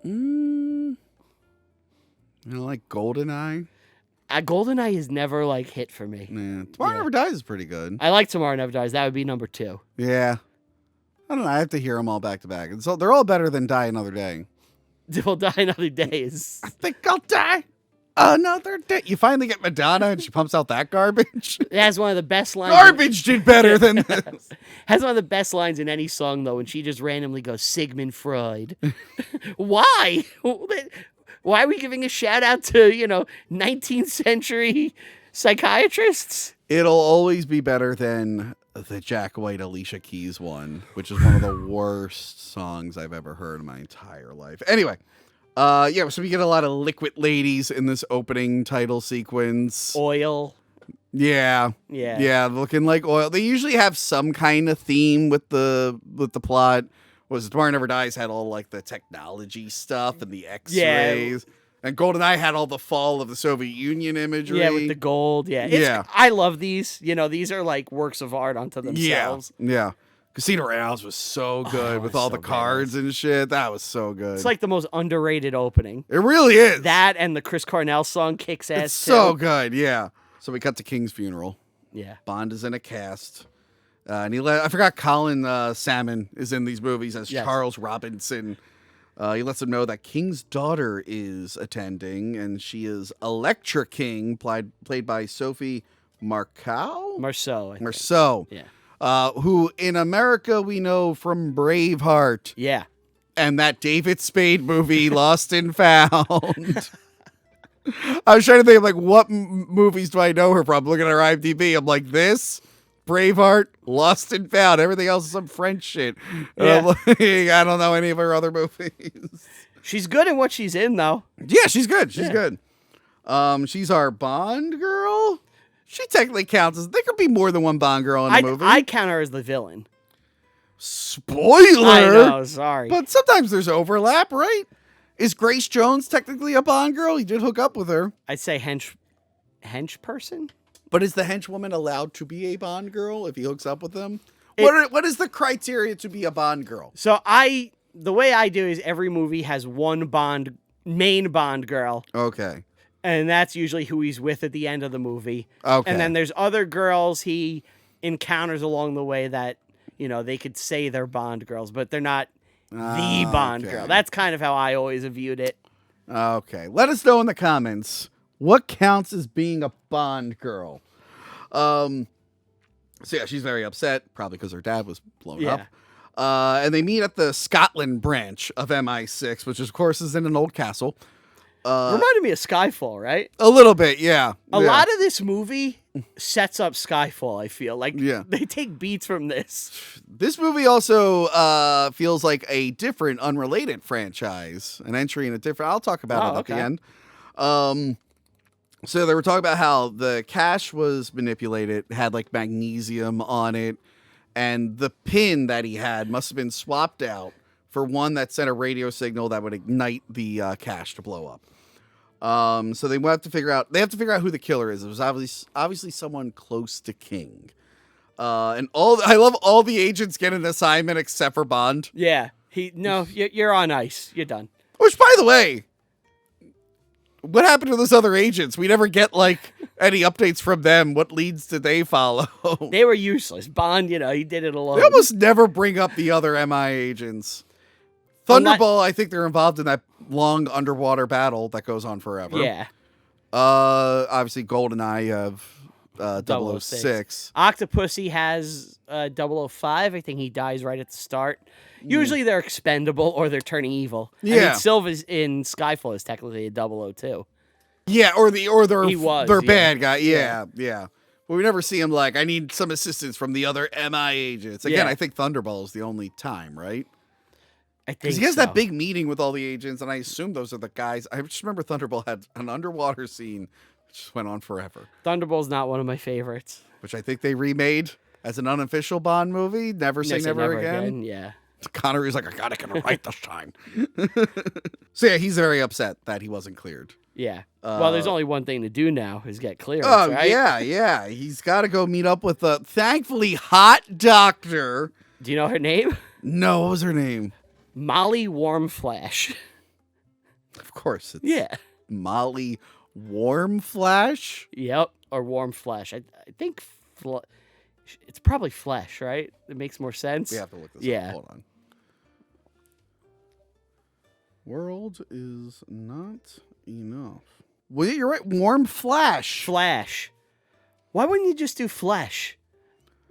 You know, like GoldenEye. GoldenEye has never like hit for me. Yeah, Tomorrow Never Dies is pretty good. I like Tomorrow Never Dies. That would be number 2. Yeah, I don't know. I have to hear them all back to back, and so they're all better than Die Another Day. We'll Die Another Day I think I'll die another day. You finally get Madonna, and she pumps out that garbage. It has one of the best lines. Garbage did better than this. Has one of the best lines in any song though, when she just randomly goes Sigmund Freud. Why? Why are we giving a shout out to 19th century psychiatrists? It'll always be better than the Jack White Alicia Keys one, which is one of the worst songs I've ever heard in my entire life. Anyway, so we get a lot of liquid ladies in this opening title sequence. Oil. Yeah, looking like oil. They usually have some kind of theme with the plot. Was Tomorrow Never Dies had all like the technology stuff and the X-rays. Yeah. And GoldenEye had all the fall of the Soviet Union imagery. Yeah, with the gold. Yeah. I love these. These are like works of art unto themselves. Yeah. Casino Royales was so good with all the cards and shit. That was so good. It's like the most underrated opening. It really is. That and the Chris Cornell song Kicks Ass. It's so good, yeah. So we cut to King's funeral. Yeah. Bond is in a cast. And I forgot Colin Salmon is in these movies as Charles Robinson. He lets him know that King's daughter is attending, and she is Electra King, played by Sophie Marceau. Marceau. Yeah. Who in America we know from Braveheart. Yeah. And that David Spade movie, Lost and Found. I was trying to think of like what movies do I know her from? Looking at her IMDb, I'm like this. Braveheart, Lost and Found. Everything else is some French shit. Yeah. I don't know any of her other movies. She's good in what she's in, though. Yeah, she's good. She's good. She's our Bond girl. She technically counts as... There could be more than one Bond girl in the movie. I count her as the villain. Spoiler! I know, sorry. But sometimes there's overlap, right? Is Grace Jones technically a Bond girl? He did hook up with her. I'd say hench person? But is the henchwoman allowed to be a Bond girl if he hooks up with them? What is the criteria to be a Bond girl? So the way I do is every movie has one main Bond girl. Okay. And that's usually who he's with at the end of the movie. Okay. And then there's other girls he encounters along the way that, they could say they're Bond girls, but they're not the Bond girl. That's kind of how I always viewed it. Okay. Let us know in the comments. What counts as being a Bond girl? So yeah, she's very upset, probably because her dad was blown up. And they meet at the Scotland branch of MI6, which of course is in an old castle. Reminded me of Skyfall, right? A little bit, yeah. A lot of this movie sets up Skyfall, I feel. Like, they take beats from this. This movie also feels like a different, unrelated franchise. An entry in a different... I'll talk about it at the end. So they were talking about how the cash was manipulated, had like magnesium on it, and the pin that he had must have been swapped out for one that sent a radio signal that would ignite the cash to blow up. So they have to figure out who the killer is. It was obviously someone close to King. And I love all the agents get an assignment except for Bond. Yeah. You're on ice. You're done. Which, by the way, what happened to those other agents? We never get like any updates from them. What leads did they follow? They were useless. Bond, he did it alone. They almost never bring up the other MI agents. Thunderball, I think they're involved in that long underwater battle that goes on forever. Yeah. Obviously, GoldenEye of 006. Octopussy has 005. I think he dies right at the start. Usually they're expendable or they're turning evil. Yeah. I mean, Silva's in Skyfall is technically a 002. Yeah, or they're yeah. bad guy. Yeah. But we never see him like, I need some assistance from the other MI agents. Again, I think Thunderball is the only time, right? I think Because he has so. that big meeting with all the agents, and I assume those are the guys. I just remember Thunderbolt had an underwater scene which just went on forever, Thunderbolt's not one of my favorites. which I think they remade as an unofficial Bond movie. Never Say Never Again. Yeah. Connery's like, I gotta get it right this time. So yeah, he's very upset that he wasn't cleared. Yeah. Well, there's only one thing to do now is get clearance, Oh right? yeah. He's got to go meet up with the thankfully hot doctor. Do you know her name? No, what was her name? Molly Warmflash. Of course, it's Yeah. Molly Warmflash. Yep. Or Warmflash. I think it's probably Flesh, right? It makes more sense. We have to look this Yeah. up. Hold on. World is not enough. Well, you're right. Warm Flash. Flash. Why wouldn't you just do Flesh?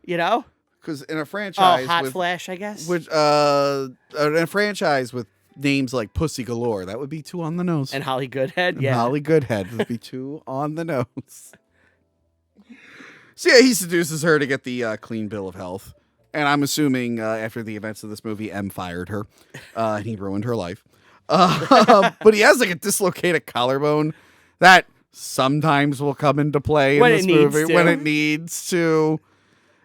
You know? Because in a franchise, Hot with, Flash, I guess. in a franchise with names like Pussy Galore, that would be too on the nose. And Holly Goodhead. And Yeah. Holly Goodhead would be too on the nose. So yeah, he seduces her to get the clean bill of health. And I'm assuming after the events of this movie, M fired her. And he ruined her life. But he has like a dislocated collarbone that sometimes will come into play in When this it needs movie to. when it needs to.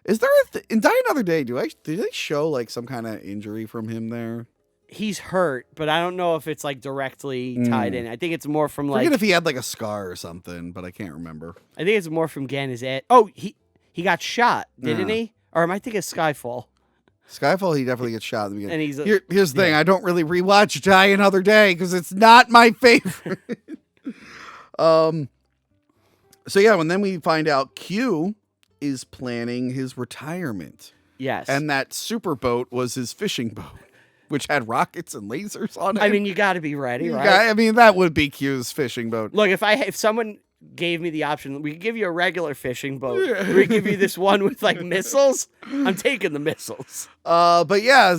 Is there in Die Another Day? Do they show like some kind of injury from him there? He's hurt, but I don't know if it's like directly tied in. I think it's more from like Forget if he had like a scar or something, but I can't remember. I think it's more from getting his ass. Oh, he got shot, didn't Yeah. he? Or am I thinking Skyfall? Skyfall, he definitely gets shot at the beginning. And he's Here's the thing: I don't really rewatch Die Another Day because it's not my favorite. So yeah, when then we find out Q is planning his retirement, yes. and that super boat was his fishing boat, which had rockets and lasers on it. I mean, you got to be ready, right? I mean, that would be Q's fishing boat. Look, if someone gave me the option, we could give you a regular fishing boat. We give you this one with like missiles. I'm taking the missiles. But yeah,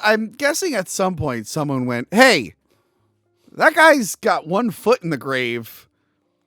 I'm guessing at some point someone went, "Hey, that guy's got one foot in the grave.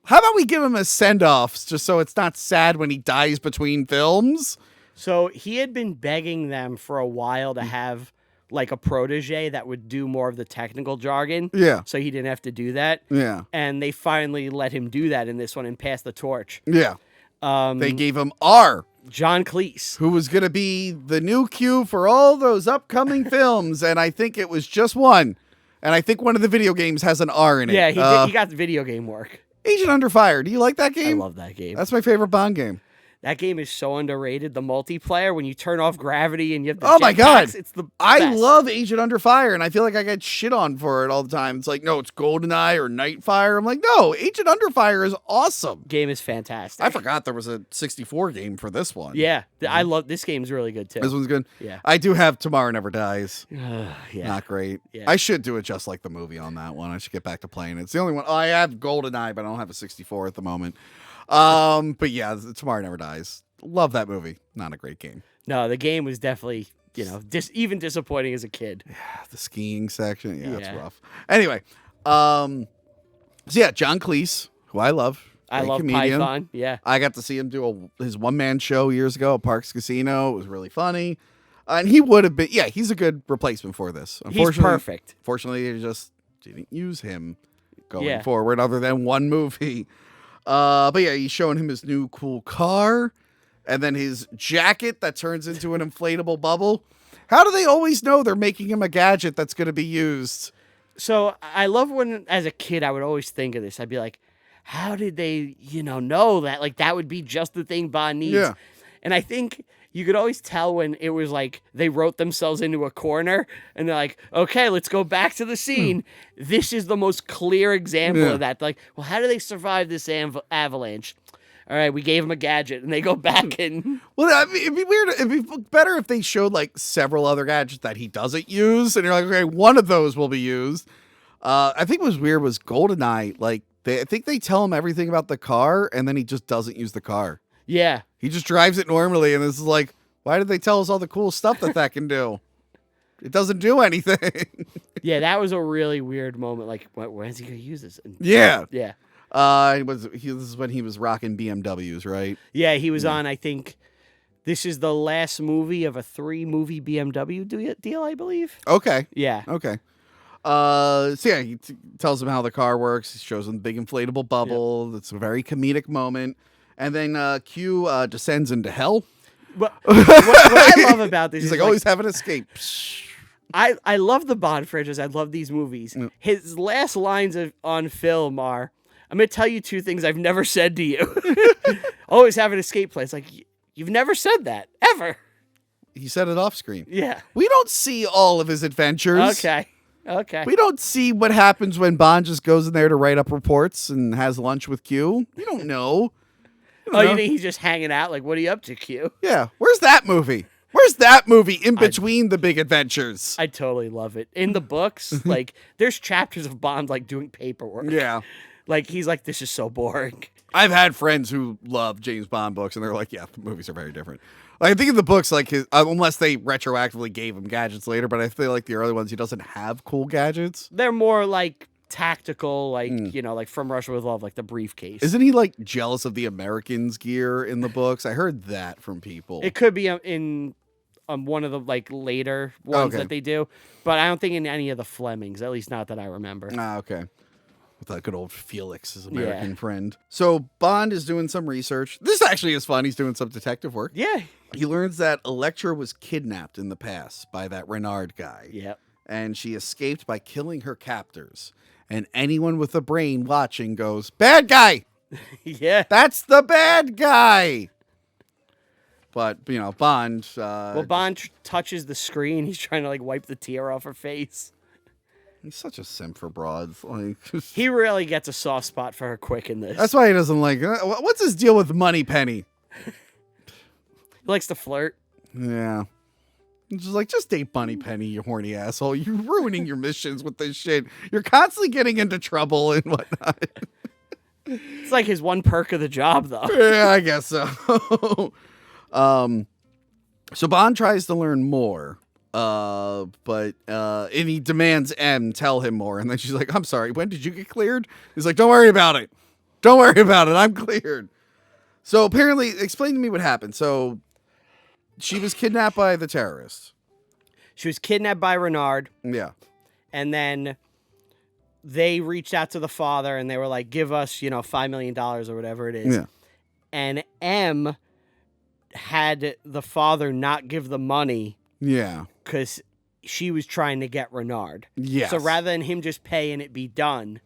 How about we give him a send-off just so it's not sad when he dies between films?" So he had been begging them for a while to have like a protege that would do more of the technical jargon. Yeah. So he didn't have to do that. Yeah. And they finally let him do that in this one and pass the torch. Yeah. They gave him R, John Cleese. who was going to be the new Q for all those upcoming films, and I think it was just one. And I think one of the video games has an R in it. Yeah, he got the video game work. Agent Under Fire. Do you like that game? I love that game. That's my favorite Bond game. That game is so underrated. The multiplayer, when you turn off gravity and you have the Oh my God. jetpacks, it's the I best. love Agent Under Fire, and I feel like I get shit on for it all the time. It's like, no, it's GoldenEye or Nightfire. I'm like, no, Agent Under Fire is awesome. Game is fantastic. I forgot there was a 64 game for this one. Yeah, I love this game's really good too. This one's good. Yeah. I do have Tomorrow Never Dies. Yeah. Not great. Yeah. I should do it just like the movie on that one. I should get back to playing it. It's the only one. I have GoldenEye, but I don't have a 64 at the moment. But yeah, Tomorrow Never Dies. Love that movie. Not a great game. No, the game was definitely, even disappointing as a kid. The skiing section. Yeah, that's Yeah. rough. Anyway, so yeah, John Cleese, who I love. I great love comedian. Python. Yeah. I got to see him do his one-man show years ago at Parks Casino. It was really funny. And he would have been, yeah, he's a good replacement for this. He's perfect. Fortunately, they just didn't use him going Yeah. forward other than one movie. But yeah, he's showing him his new cool car and then his jacket that turns into an inflatable bubble. How do they always know they're making him a gadget that's going to be used? So I love when, as a kid, I would always think of this. I'd be like, how did they, know that? Like, that would be just the thing Bond needs. Yeah. And I think you could always tell when it was like they wrote themselves into a corner and they're like, okay, let's go back to the scene. This is the most clear example of that. Like, well, how do they survive this avalanche? All right, we gave them a gadget, and they go back and... Well, I mean, it'd be weird. It'd be better if they showed like several other gadgets that he doesn't use, and you're like, okay, one of those will be used. I think what was weird was GoldenEye. Like, I think they tell him everything about the car, and then he just doesn't use the car. Yeah. He just drives it normally, and it's like, why did they tell us all the cool stuff that can do? It doesn't do anything. Yeah, that was a really weird moment. Like, when's he going to use this? And, Yeah. Yeah. This is when he was rocking BMWs, right? Yeah, he was on, I think, This is the last movie of a 3-movie BMW deal, I believe. Okay. Yeah. Okay. So yeah, he tells him how the car works. He shows him the big inflatable bubble. It's a very comedic moment. And then Q descends into hell. What I love about this He's is like, he's having escape. I love the Bond franchise. I love these movies. His last lines on film are, I'm going to tell you 2 things I've never said to you. Always have an escape plan. It's like, you've never said that, ever. He said it off screen. Yeah. We don't see all of his adventures. Okay. We don't see what happens when Bond just goes in there to write up reports and has lunch with Q. We don't know. You think he's just hanging out? Like, what are you up to, Q? Yeah. Where's that movie? Where's that movie in between the big adventures? I totally love it. In the books, like, there's chapters of Bond, like, doing paperwork. Yeah. Like, he's like, this is so boring. I've had friends who love James Bond books, and they're like, yeah, the movies are very different. Like, I think in the books, like, unless they retroactively gave him gadgets later, but I feel like the early ones, he doesn't have cool gadgets. They're more, like, tactical, like, like From Russia with Love, like the briefcase. Isn't he, like, jealous of the Americans' gear in the books? I heard that from people. It could be in one of the, like, later ones that they do, but I don't think in any of the Flemings, at least not that I remember. Ah, okay. With that good old Felix, his American friend. So Bond is doing some research. This actually is fun. He's doing some detective work. Yeah. He learns that Electra was kidnapped in the past by that Renard guy. Yep. And she escaped by killing her captors. And anyone with a brain watching goes, bad guy! Yeah. That's the bad guy! But, Bond... Bond touches the screen. He's trying to, like, wipe the tear off her face. He's such a simp for broads. Like, he really gets a soft spot for her quick in this. That's why he doesn't like... What's his deal with Moneypenny? He likes to flirt. Yeah. Just date Moneypenny, you horny asshole. You're ruining your missions with this shit. You're constantly getting into trouble and whatnot. It's like his one perk of the job, though. Yeah, I guess so. So Bond tries to learn more. But he demands M tell him more. And then she's like, I'm sorry, when did you get cleared? He's like, don't worry about it. Don't worry about it. I'm cleared. So apparently, explain to me what happened. So she was kidnapped by the terrorists. She was kidnapped by Renard. Yeah. And then they reached out to the father and they were like, give us, $5 million or whatever it is. Yeah. And M had the father not give the money. Yeah. Because she was trying to get Renard. Yes. So rather than him just pay and it be done,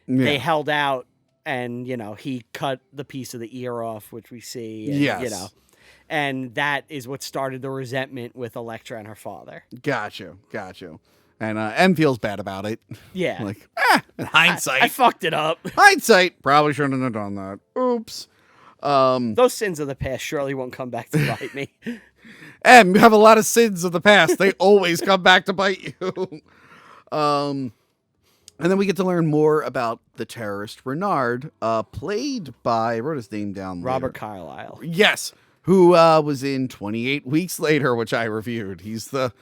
they held out and, he cut the piece of the ear off, which we see. And, yes. And that is what started the resentment with Electra and her father. Gotcha. And M feels bad about it. Yeah. Like, in hindsight. I fucked it up. Hindsight. Probably shouldn't have done that. Oops. Those sins of the past surely won't come back to bite me. M, you have a lot of sins of the past. They always come back to bite you. And then we get to learn more about the terrorist Renard, played by, I wrote his name down Robert later. Carlyle. Yes, who was in 28 Weeks Later, which I reviewed. He's the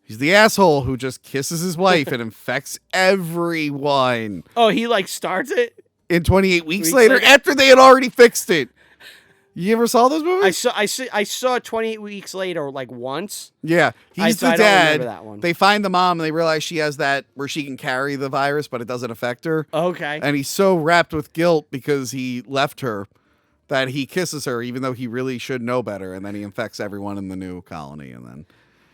asshole who just kisses his wife and infects everyone. Oh, he starts it? In 28 Weeks Later, after they had already fixed it. You ever saw those movies? I saw 28 Weeks Later once. Yeah, he's the I don't dad. remember that one. They find the mom and they realize she has that where she can carry the virus, but it doesn't affect her. Okay. And he's so wrapped with guilt because he left her that he kisses her, even though he really should know better. And then he infects everyone in the new colony, and then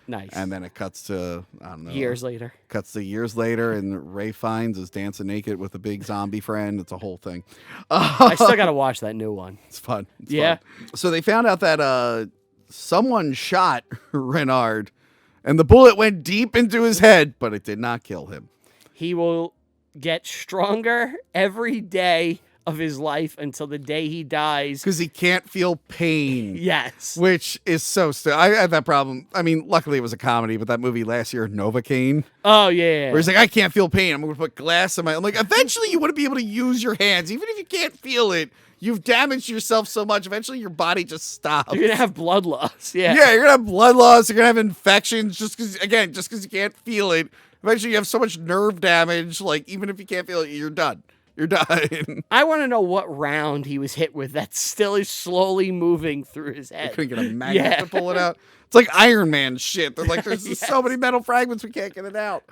nice. And then it cuts to years later. Cuts to years later, and Ray Fiennes is dancing naked with a big zombie friend. It's a whole thing. I still got to watch that new one. It's fun. It's fun. So they found out that someone shot Renard, and the bullet went deep into his head, but it did not kill him. He will get stronger every day of his life until the day he dies. Because he can't feel pain. Yes. Which is so stupid. I had that problem. I mean, luckily it was a comedy, but that movie last year, Novocaine. Oh, yeah. Where he's like, I can't feel pain. I'm going to put glass in my... I'm like, eventually you want to be able to use your hands. Even if you can't feel it, you've damaged yourself so much. Eventually your body just stops. You're going to have blood loss. Yeah. Yeah, you're going to have blood loss. You're going to have infections just because you can't feel it. Eventually you have so much nerve damage. Like, even if you can't feel it, you're done. You're dying. I want to know what round he was hit with that still is slowly moving through his I head. couldn't get a magnet to pull it out. It's like Iron Man shit. They're like, there's just so many metal fragments, we can't get it out.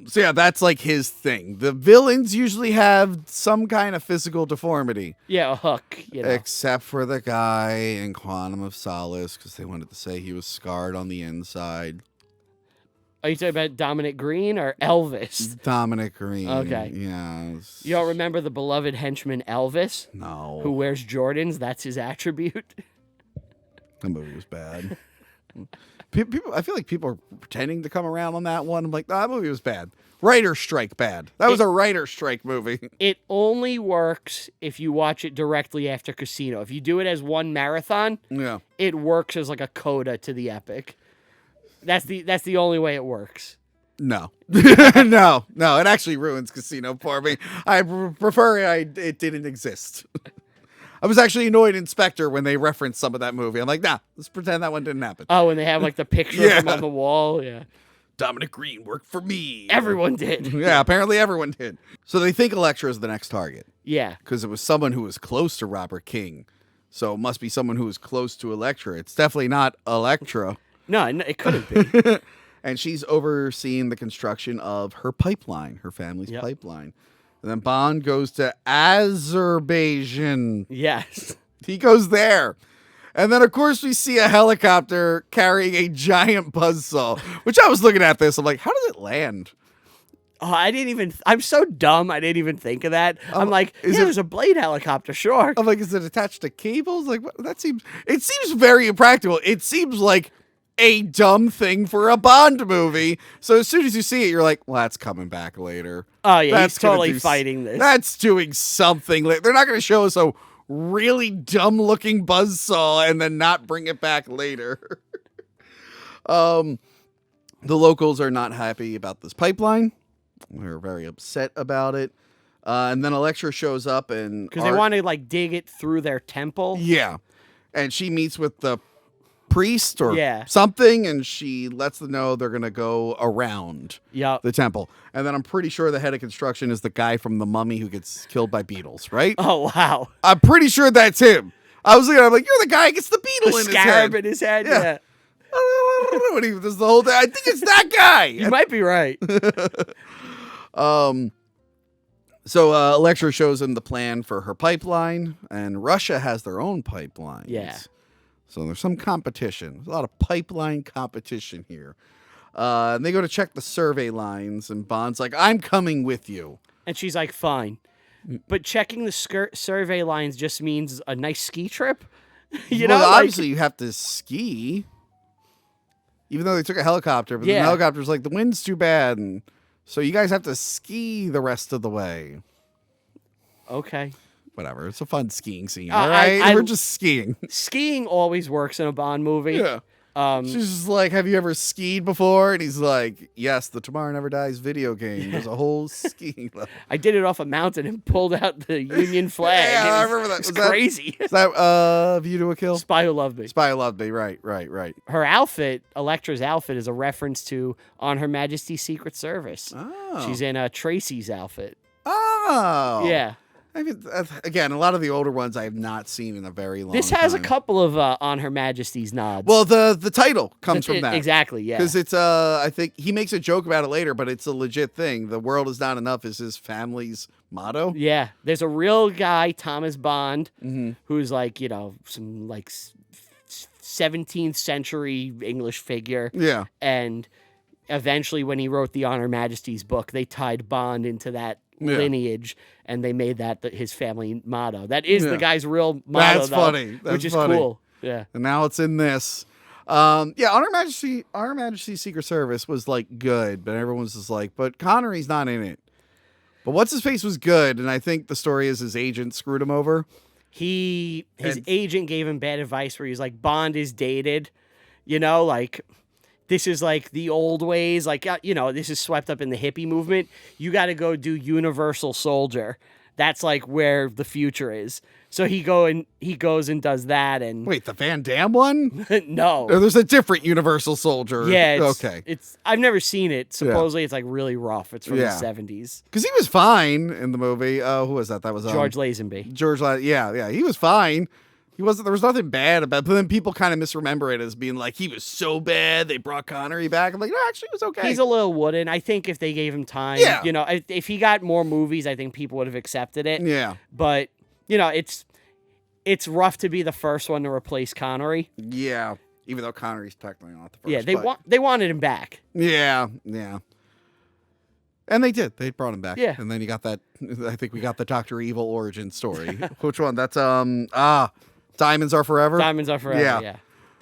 So yeah, that's like his thing. The villains usually have some kind of physical deformity. Yeah, a hook, you know. Except for the guy in Quantum of Solace, because they wanted to say he was scarred on the inside. Are you talking about Dominic Green or Elvis? Dominic Green. Okay. Yeah. You don't remember the beloved henchman Elvis? No. Who wears Jordans? That's his attribute. The movie was bad. People, I feel like people are pretending to come around on that one. I'm like, that movie was bad. Writer's strike bad. That was a writer's strike movie. It only works if you watch it directly after Casino. If you do it as one marathon, Yeah. it works as like a coda to the epic. That's the only way it works. No. no. It actually ruins Casino for me. I prefer it didn't exist. I was actually annoyed in Spectre when they referenced some of that movie. I'm like, nah, let's pretend that one didn't happen. Oh, and they have like the picture of him on the wall. Yeah. Dominic Green worked for me. Everyone did. Yeah, apparently everyone did. So they think Electra is the next target Yeah. because it was someone who was close to Robert King. So it must be someone who was close to Electra. It's definitely not Electra. No, it couldn't be. And she's overseeing the construction of her pipeline, her family's pipeline. And then Bond goes to Azerbaijan. Yes. He goes there. And then, of course, we see a helicopter carrying a giant buzzsaw, which I was looking at this. I'm like, how does it land? Oh, I'm so dumb. I didn't even think of that. I'm like, there's a blade helicopter, sure. I'm like, is it attached to cables? Like, it seems very impractical. It seems like a dumb thing for a Bond movie. So as soon as you see it, you're like, well, that's coming back later. Oh, yeah, That's he's gonna totally do fighting this. That's doing something. They're not going to show us a really dumb-looking buzzsaw and then not bring it back later. The locals are not happy about this pipeline. They're very upset about it. And then Electra shows up and... Because they want to, like, dig it through their temple. Yeah. And she meets with the priest or Yeah. something, and she lets them know they're going to go around Yep. the temple. And then I'm pretty sure the head of construction is the guy from The Mummy who gets killed by beetles, right? Oh, wow. I'm pretty sure that's him. I was looking, I'm like, you're the guy who gets the beetle The in his head. scarab in his head, yeah. When he does the whole thing. I think it's that guy. You might be right. So Electra shows him the plan for her pipeline, and Russia has their own pipelines. Yeah. So there's some competition. There's a lot of pipeline competition here. And they go to check the survey lines, and Bond's like, I'm coming with you. And she's like, fine. But checking the survey lines just means a nice ski trip? You Well, know, like- obviously you have to ski. Even though they took a helicopter, but Yeah. the helicopter's like, the wind's too bad, and so you guys have to ski the rest of the way. Okay. Whatever. It's a fun skiing scene, I- all right? I- We're just skiing. Skiing always works in a Bond movie. Yeah. She's just like, have you ever skied before? And he's like, yes, the Tomorrow Never Dies video game. There's a whole skiing level. I did it off a mountain and pulled out the Union flag. Yeah, I It was- remember that. It's Was that- crazy. Is that View to a Kill? Spy Who Loved Me. Spy Who Loved Me. Right. Her outfit, Electra's outfit, is a reference to On Her Majesty's Secret Service. Oh. She's in Tracy's outfit. Oh. Yeah. I mean, again, a lot of the older ones I have not seen in a very long time. This has a couple of On Her Majesty's nods. Well, the title comes from that. Exactly, yeah. Because it's, I think he makes a joke about it later, but it's a legit thing. The world is not enough is his family's motto. Yeah. There's a real guy, Thomas Bond, Mm-hmm. who's like, some like 17th century English figure. Yeah. And eventually when he wrote the On Her Majesty's book, they tied Bond into that Yeah. lineage, and they made that his family motto. That is Yeah. the guy's real motto, That's though, funny. That's which is funny. cool. Yeah. And now it's in this. Yeah, Our Majesty's Secret Service was like good, but everyone's just like, but Connery's not in it. But what's his face was good, and I think the story is his agent screwed him over. His And- agent gave him bad advice where he's like, Bond is dated, like this is like the old ways, like, this is swept up in the hippie movement. You got to go do Universal Soldier. That's like where the future is. So he goes and does that, and Wait, the Van Damme one? no, Or there's a different Universal Soldier. yeah, Okay. It's I've never seen it. Supposedly, it's like really rough. It's from the 70s. Because he was fine in the movie. Who was that? That was George Lazenby. Yeah, he was fine. He wasn't. There was nothing bad about it. But then people kind of misremember it as being like he was so bad they brought Connery back. I'm like, no, actually, it was okay. He's a little wooden. I think if they gave him time, Yeah. If he got more movies, I think people would have accepted it. Yeah. But it's rough to be the first one to replace Connery. Yeah. Even though Connery's technically not the first. Yeah, but they wanted him back. Yeah. And they did. They brought him back. Yeah. And then you got that. I think we got the Dr. Evil origin story. Which one? That's Diamonds Are Forever. Diamonds Are Forever. Yeah.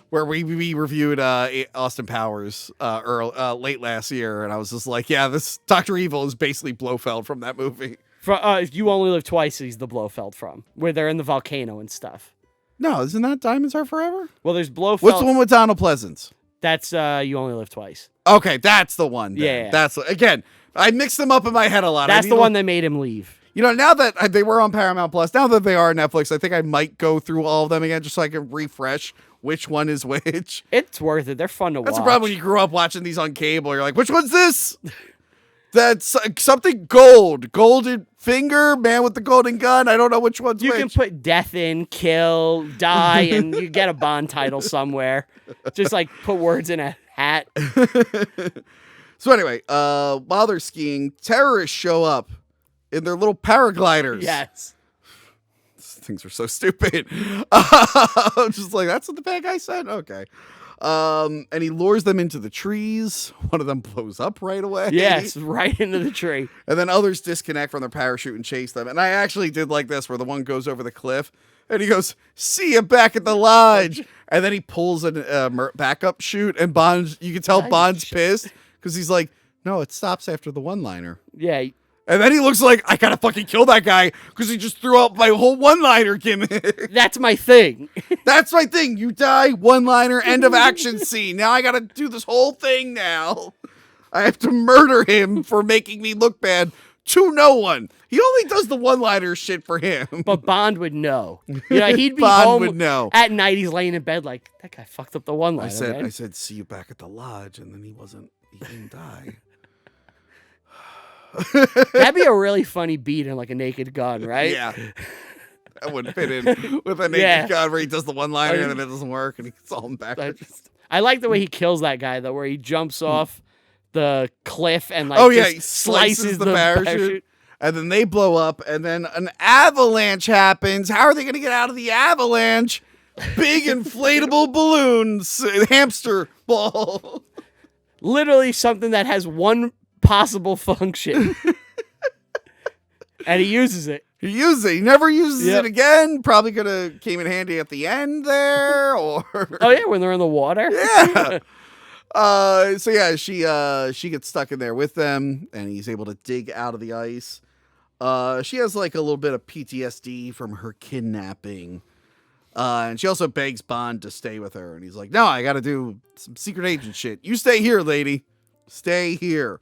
Where we reviewed Austin Powers late last year, and I was just like, yeah, this Dr. Evil is basically Blofeld from that movie. You Only Live Twice, he's the Blofeld from, where they're in the volcano and stuff. No, isn't that Diamonds Are Forever? Well, there's Blofeld. What's the one with Donald Pleasance? That's You Only Live Twice. Okay, that's the one. Then. Yeah. That's again. I mixed them up in my head a lot. That's the one that made him leave. Now that they were on Paramount Plus, now that they are on Netflix, I think I might go through all of them again just so I can refresh which one is which. It's worth it. They're fun to watch. That's the problem when you grew up watching these on cable. You're like, which one's this? That's something gold. Golden finger, man with the golden gun. I don't know which one's You which. can put death in, kill, die, and you get a Bond title somewhere. Just like put words in a hat. So anyway, while they're skiing, terrorists show up in their little paragliders. Yes. These things are so stupid. I'm just like, that's what the bad guy said? Okay. And he lures them into the trees. One of them blows up right away. Yes, right into the tree. And then others disconnect from their parachute and chase them. And I actually did like this, where the one goes over the cliff and he goes, "See you back at the lodge." And then he pulls a backup chute, and you can tell Bond's pissed because he's like, "No, it stops after the one-liner." Yeah. And then he looks like, I gotta fucking kill that guy because he just threw out my whole one-liner gimmick. That's my thing. That's my thing. You die, one-liner, end of action scene. Now I gotta do this whole thing now. I have to murder him for making me look bad to no one. He only does the one-liner shit for him. But Bond would know. He'd be Bond home would know. at night. He's laying in bed like, that guy fucked up the one-liner, I said, "See you back at the lodge," and then he didn't die. That'd be a really funny beat in like a Naked Gun, right? Yeah. That would fit in with a Naked Gun where he does the one-liner and then it doesn't work and he's all backwards. I like the way he kills that guy, though, where he jumps off the cliff and he slices the parachute. And then they blow up, and then an avalanche happens. How are they going to get out of the avalanche? Big inflatable balloons, hamster ball. Literally something that has one possible function. And he uses it. He never uses it again. Probably could have came in handy at the end there, or oh yeah, when they're in the water. Yeah. So yeah, she gets stuck in there with them, and he's able to dig out of the ice. She has like a little bit of PTSD from her kidnapping. And she also begs Bond to stay with her, and he's like, "No, I got to do some secret agent shit. You stay here, lady. Stay here."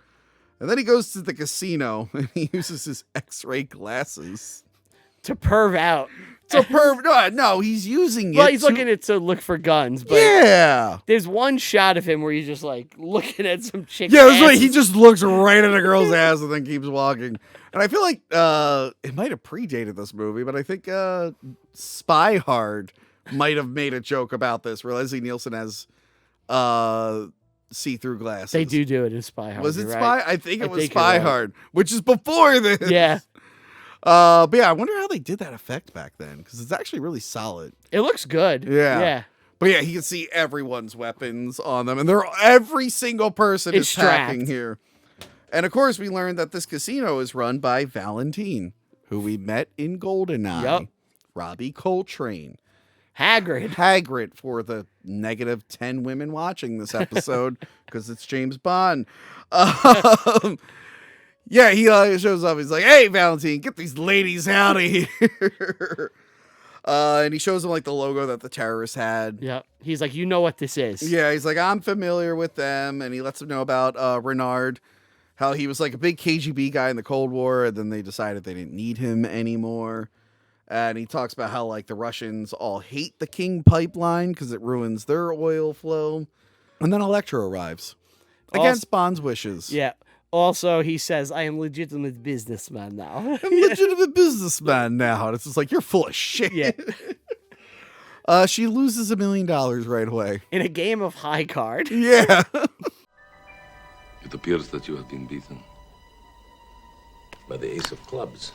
And then he goes to the casino and he uses his X-ray glasses to perv out. No, he's using it. Well, he's looking at to look for guns, but yeah, there's one shot of him where he's just like looking at some chick. Yeah, that's right. He just looks right at a girl's ass and then keeps walking. And I feel like it might have predated this movie, but I think Spy Hard might have made a joke about this, where Leslie Nielsen has see-through glasses. They do it in Spy Hard. Was it right? Spy? I think it was Spy Hard, which is before this. Yeah. But yeah, I wonder how they did that effect back then, because it's actually really solid. It looks good. Yeah. But yeah, he can see everyone's weapons on them, and every single person is packing here. And of course, we learned that this casino is run by Valentine, who we met in GoldenEye. Yep. Robbie Coltrane. Hagrid for the -10 women watching this episode, because it's James Bond. Yeah, he shows up. He's like, "Hey, Valentine, get these ladies out of here." And he shows them like the logo that the terrorists had. Yeah. He's like, "You know what this is." Yeah, he's like, "I'm familiar with them." And he lets them know about Renard, how he was like a big KGB guy in the Cold War, and then they decided they didn't need him anymore. And he talks about how like the Russians all hate the King pipeline because it ruins their oil flow. And then Electra arrives against Bond's wishes. Yeah. Also, he says, I am legitimate businessman now. I'm a legitimate businessman now. And it's just like, you're full of shit. Yeah. She loses $1 million right away. In a game of high card. Yeah. It appears that you have been beaten by the ace of clubs.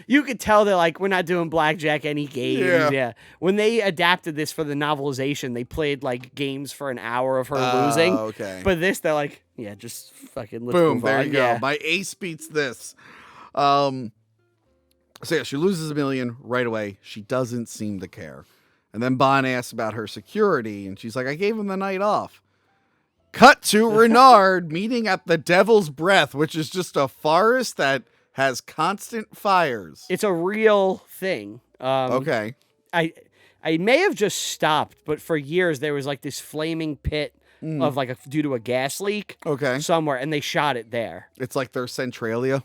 You could tell they're like, we're not doing blackjack any games. Yeah. When they adapted this for the novelization, they played like games for an hour of her losing. Okay. But this, they're like, yeah, just fucking let's Boom, move there on. you go. Yeah. My ace beats this. So yeah, she loses $1 million right away. She doesn't seem to care. And then Bond asks about her security, and she's like, I gave him the night off. Cut to Renard meeting at the Devil's Breath, which is just a forest that has constant fires. It's a real thing. Okay. I may have just stopped, but for years there was like this flaming pit of like due to a gas leak. Okay. Somewhere, and they shot it there. It's like their Centralia.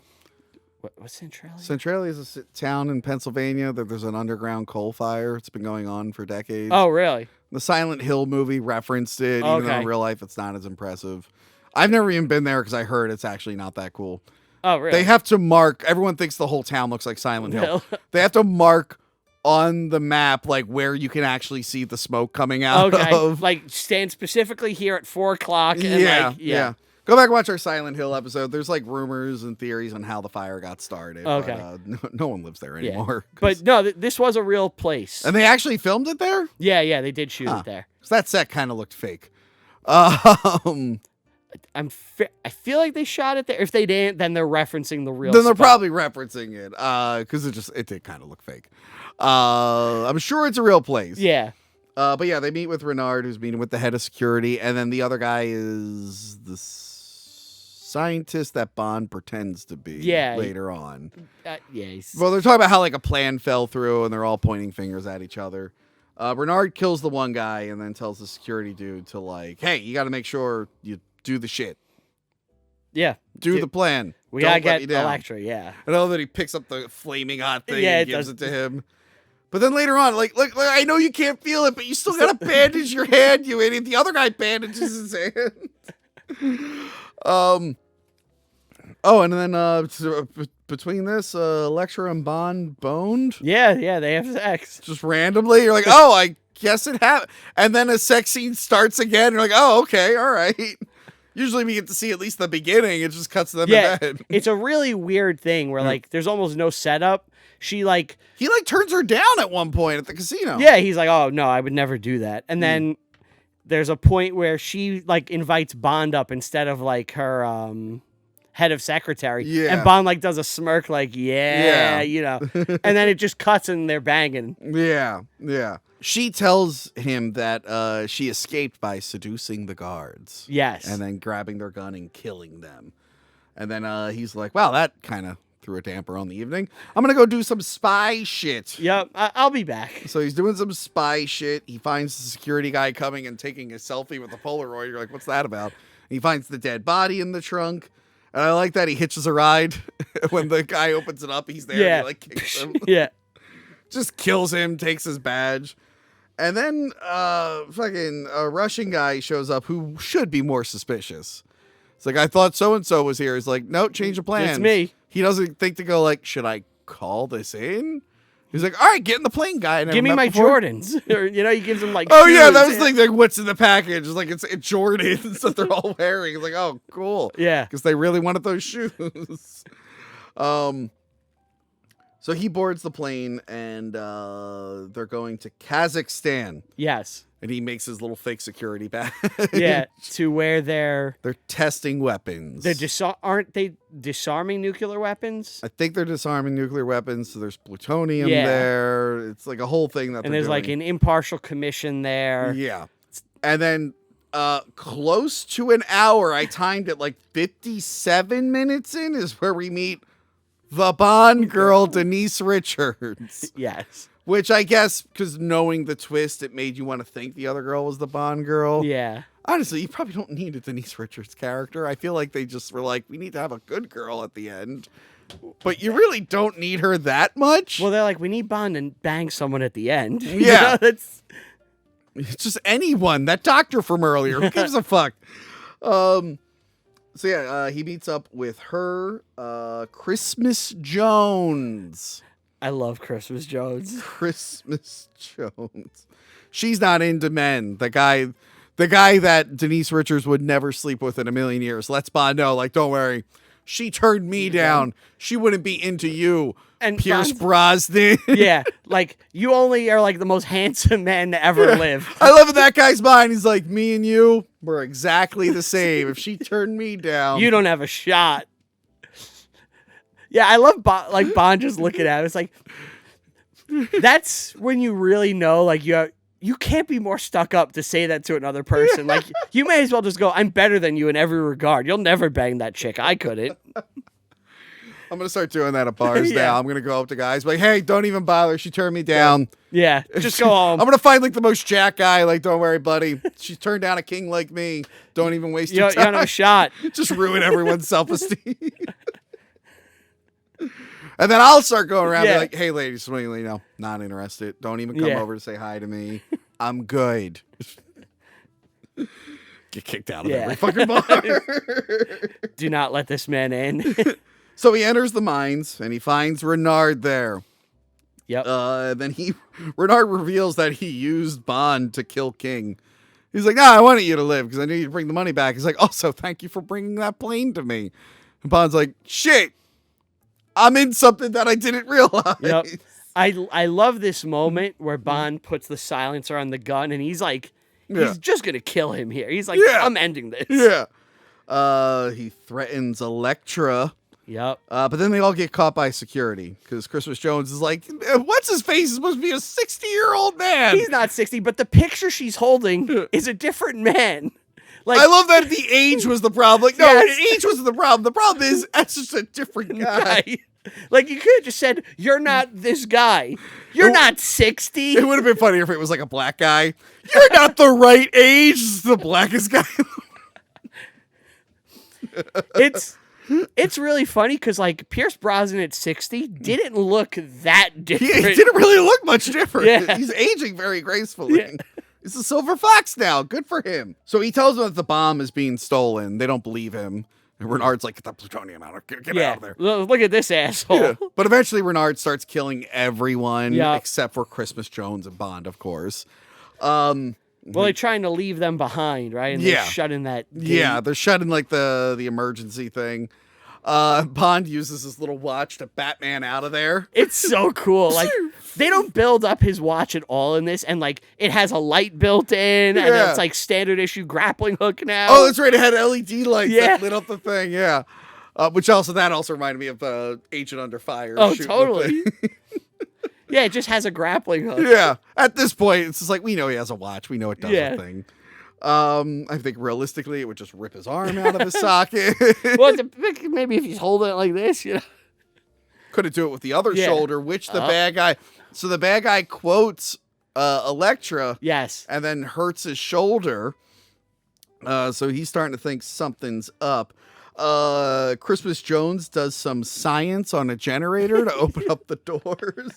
What's Centralia? Centralia is a town in Pennsylvania that there's an underground coal fire. It's been going on for decades. Oh, really? The Silent Hill movie referenced it, even though Okay. in real life it's not as impressive. I've never even been there because I heard it's actually not that cool. Oh, really? They have to mark, everyone thinks the whole town looks like Silent Hill. They have to mark on the map like where you can actually see the smoke coming out of. Like stand specifically here at 4:00. And Yeah, yeah. Go back and watch our Silent Hill episode. There's like rumors and theories on how the fire got started. Okay. But, no one lives there anymore. But no, this was a real place. And they actually filmed it there? Yeah, they did shoot it there. So that set kind of looked fake. I feel like they shot it there. If they didn't, then they're referencing the real Then they're spot. probably referencing it because it did kind of look fake. I'm sure it's a real place. Yeah. But yeah, they meet with Renard, who's meeting with the head of security, and then the other guy is the scientist that Bond pretends to be later on. Well, they're talking about how like a plan fell through, and they're all pointing fingers at each other. Renard kills the one guy and then tells the security dude to like, hey, you got to make sure you do the shit. Yeah. Do the plan. We Don't gotta let get me down. Electra, yeah. I know that he picks up the flaming hot thing Yeah, and it gives does. it to him. But then later on, like, I know you can't feel it, but you still gotta bandage your hand, you idiot. The other guy bandages his hand. And then between this, Electra and Bond boned. Yeah, they have sex. Just randomly. You're like, oh, I guess it happened. And then a sex scene starts again. You're like, oh, okay, all right. Usually we get to see at least the beginning. It just cuts to them in bed. It's a really weird thing where like there's almost no setup. He like turns her down at one point at the casino. Yeah, he's like, oh no, I would never do that. And then there's a point where she like invites Bond up instead of like her head of secretary. Yeah. And Bond like does a smirk like, you know. And then it just cuts and they're banging. Yeah. She tells him that she escaped by seducing the guards. Yes. And then grabbing their gun and killing them. And then he's like, wow, that kind of threw a damper on the evening. I'm going to go do some spy shit. Yep, I'll be back. So he's doing some spy shit. He finds the security guy coming and taking a selfie with a Polaroid. You're like, what's that about? He finds the dead body in the trunk. And I like that he hitches a ride. When the guy opens it up, he's there. And he like kicks him. Yeah. Just kills him, takes his badge. And then fucking a Russian guy shows up who should be more suspicious. It's like, I thought so-and-so was here. He's like, no, change of plans. It's me. He doesn't think to go like, should I call this in? He's like, all right, get in the plane, guy. I never Give me met my before. Jordans. Or, you know, he gives him like Oh, shoes. yeah, that was like what's in the package. It's like, it's Jordans that they're all wearing. It's like, oh, cool. Yeah. Because they really wanted those shoes. So he boards the plane, and they're going to Kazakhstan. Yes. And he makes his little fake security badge. Yeah, to where they're testing weapons. aren't they disarming nuclear weapons? I think they're disarming nuclear weapons, so there's plutonium there. It's like a whole thing that and they're there's like doing. an impartial commission there. Yeah. And then close to an hour, I timed it like 57 minutes in, is where we meet the Bond girl, Denise Richards. Yes. Which I guess, because knowing the twist, it made you want to think the other girl was the Bond girl. Yeah. Honestly, you probably don't need a Denise Richards character. I feel like they just were like, we need to have a good girl at the end. But you really don't need her that much. Well, they're like, we need Bond to bang someone at the end. You Yeah. know, It's just anyone. That doctor from earlier. Who gives a fuck? So yeah, he meets up with her, Christmas Jones. I love Christmas Jones. Christmas Jones. She's not into men. The guy that Denise Richards would never sleep with in a million years. Let's Bond know, like, don't worry. She turned me down. She wouldn't be into you. And Pierce Bond- Brosnan. Yeah, like, you only are, like, the most handsome men to ever live. I love in that guy's mind. He's like, me and you, we're exactly the same. If she turned me down. You don't have a shot. Yeah, I love Bond just looking at it. It's like, that's when you really know, like, you can't be more stuck up to say that to another person. Like, you may as well just go, I'm better than you in every regard. You'll never bang that chick. I couldn't. I'm going to start doing that at bars Yeah. now. I'm going to go up to guys like, hey, don't even bother. She turned me down. Yeah, just go home. I'm going to find like the most jack guy. Like, don't worry, buddy. She turned down a king like me. Don't even waste your You time. don't have a shot. Just ruin everyone's self-esteem. And then I'll start going around and be like, hey, ladies, not interested. Don't even come over to say hi to me. I'm good. Get kicked out of every fucking bar. Do not let this man in. So he enters the mines and he finds Renard there. Yep. Then Renard reveals that he used Bond to kill King. He's like, I wanted you to live because I knew you'd bring the money back. He's like, also, thank you for bringing that plane to me. And Bond's like, shit, I'm in something that I didn't realize. Yep. I love this moment where Bond puts the silencer on the gun and he's like, he's just going to kill him here. He's like, I'm ending this. Yeah. He threatens Electra. Yep. But then they all get caught by security because Christmas Jones is like, what's his face? He's supposed to be a 60-year-old man. He's not 60, but the picture she's holding is a different man. Like, I love that the age was the problem. Like, no, Yes. the age wasn't the problem. The problem is that's just a different guy. Like, you could have just said, you're not this guy. You're not 60. It would have been funnier if it was like a black guy. You're not the right age. This is the blackest guy. It's really funny because, like, Pierce Brosnan at 60 didn't look that different. He didn't really look much different. Yeah. He's aging very gracefully. Yeah. He's a silver fox now. Good for him. So he tells them that the bomb is being stolen. They don't believe him. And Renard's like, get the plutonium out. Get out of there. Look at this asshole. Yeah. But eventually Renard starts killing everyone Yeah. except for Christmas Jones and Bond, of course. Well, they're trying to leave them behind, right? And Yeah. they're shutting that gate. Yeah, they're shutting like the emergency thing. Bond uses his little watch to Batman out of there. It's so cool. Like, they don't build up his watch at all in this, and like it has a light built in, and Yeah. it's like standard issue grappling hook now. Oh, that's right. It had LED lights Yeah. that lit up the thing. Yeah. Which also reminded me of Agent Under Fire. Oh, shooting the totally. thing. Yeah, it just has a grappling hook. Yeah. At this point, it's just like, we know he has a watch. We know it does Yeah. a thing. I think realistically, it would just rip his arm out of his socket. Well, maybe if he's holding it like this, you know. Couldn't do it with the other Yeah. shoulder, which the bad guy. So the bad guy quotes Electra. Yes. And then hurts his shoulder. So he's starting to think something's up. Christmas Jones does some science on a generator to open up the doors.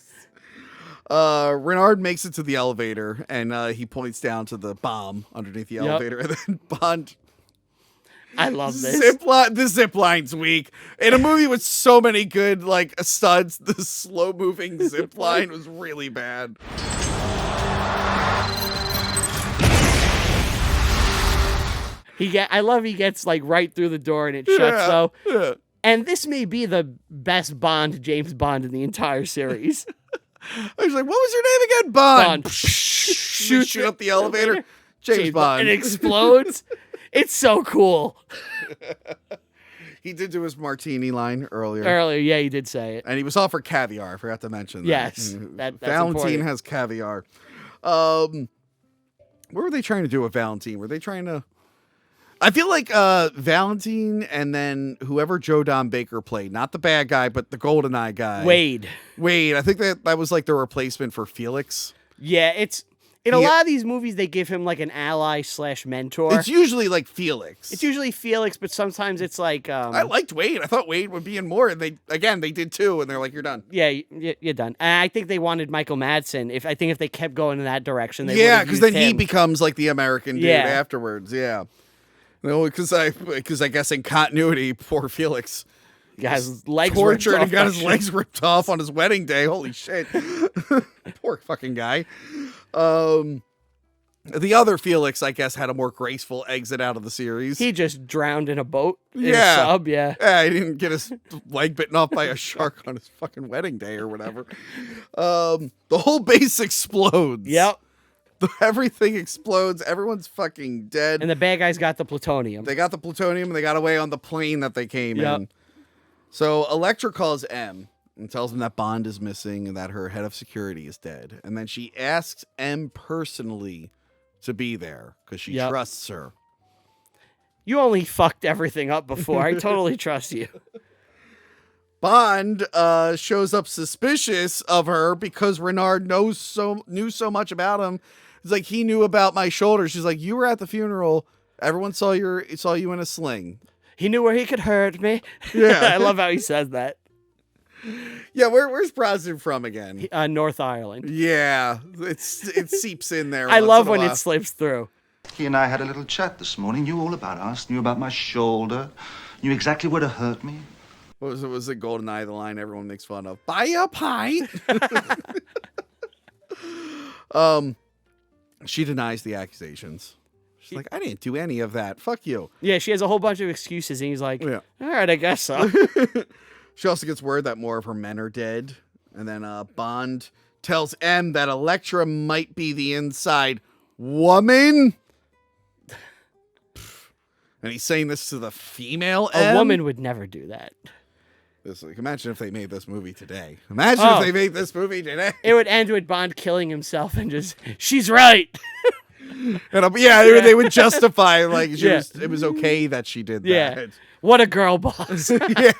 Renard makes it to the elevator and he points down to the bomb underneath the elevator, and then Bond. I love this. The zip line's weak. In a movie with so many good like studs, the slow moving zip line was really bad. I love he gets like right through the door and it shuts though. Yeah. And this may be the best James Bond in the entire series. I was like, what was your name again? Bond. Bond. Shoot up the elevator. James Bond. It explodes. It's so cool. He did do his martini line earlier. Earlier, yeah, you did say it. And he was offered caviar. I forgot to mention that. Yes, that's Valentine important. has caviar. What were they trying to do with Valentine? Were they trying to... I feel like Valentine and then whoever Joe Don Baker played, not the bad guy, but the GoldenEye guy. Wade. I think that was like the replacement for Felix. Yeah, In a lot of these movies, they give him like an ally / mentor. It's usually like Felix. It's usually Felix, but sometimes it's like... I liked Wade. I thought Wade would be in more. And they did too. And they're like, you're done. Yeah, you're done. And I think they wanted Michael Madsen. I think if they kept going in that direction, they yeah, because then he becomes like the American dude Yeah. afterwards. Yeah. No, because I guess in continuity, poor Felix got his legs tortured ripped and got off. his legs ripped off on his wedding day. Holy shit. Poor fucking guy. The other Felix, I guess, had a more graceful exit out of the series. He just drowned in a boat. In Yeah. a sub, yeah. Yeah, he didn't get his leg bitten off by a shark on his fucking wedding day or whatever. The whole base explodes. Yep. Everything explodes. Everyone's fucking dead. And the bad guys got the plutonium. They got the plutonium and they got away on the plane that they came Yep. in. So Electra calls M and tells him that Bond is missing and that her head of security is dead. And then she asks M personally to be there because she Yep. trusts her. You only fucked everything up before. I totally trust you. Bond shows up suspicious of her because Renard knew so much about him. It's like he knew about my shoulder. She's like, you were at the funeral. Everyone saw you in a sling. He knew where he could hurt me. Yeah. I love how he says that. Yeah, where's Brosnan from again? North Ireland. Yeah, it seeps in there. I once love in a when while. it slips through. He and I had a little chat this morning. Knew all about us. Knew about my shoulder. Knew exactly where to hurt me. What was it? Was it GoldenEye, the line everyone makes fun of? Buy a pint. She denies the accusations. She's like, I didn't do any of that. Fuck you. Yeah, she has a whole bunch of excuses, and he's like, Yeah. all right, I guess so. She also gets word that more of her men are dead. And then Bond tells M that Electra might be the inside woman. And he's saying this to the female A M. woman would never do that. It's like, imagine if they made this movie today. Imagine Oh. if they made this movie today. It would end with Bond killing himself and just, she's right. And they would justify like Yeah. it was okay that she did Yeah. that. What a girl boss. Yeah.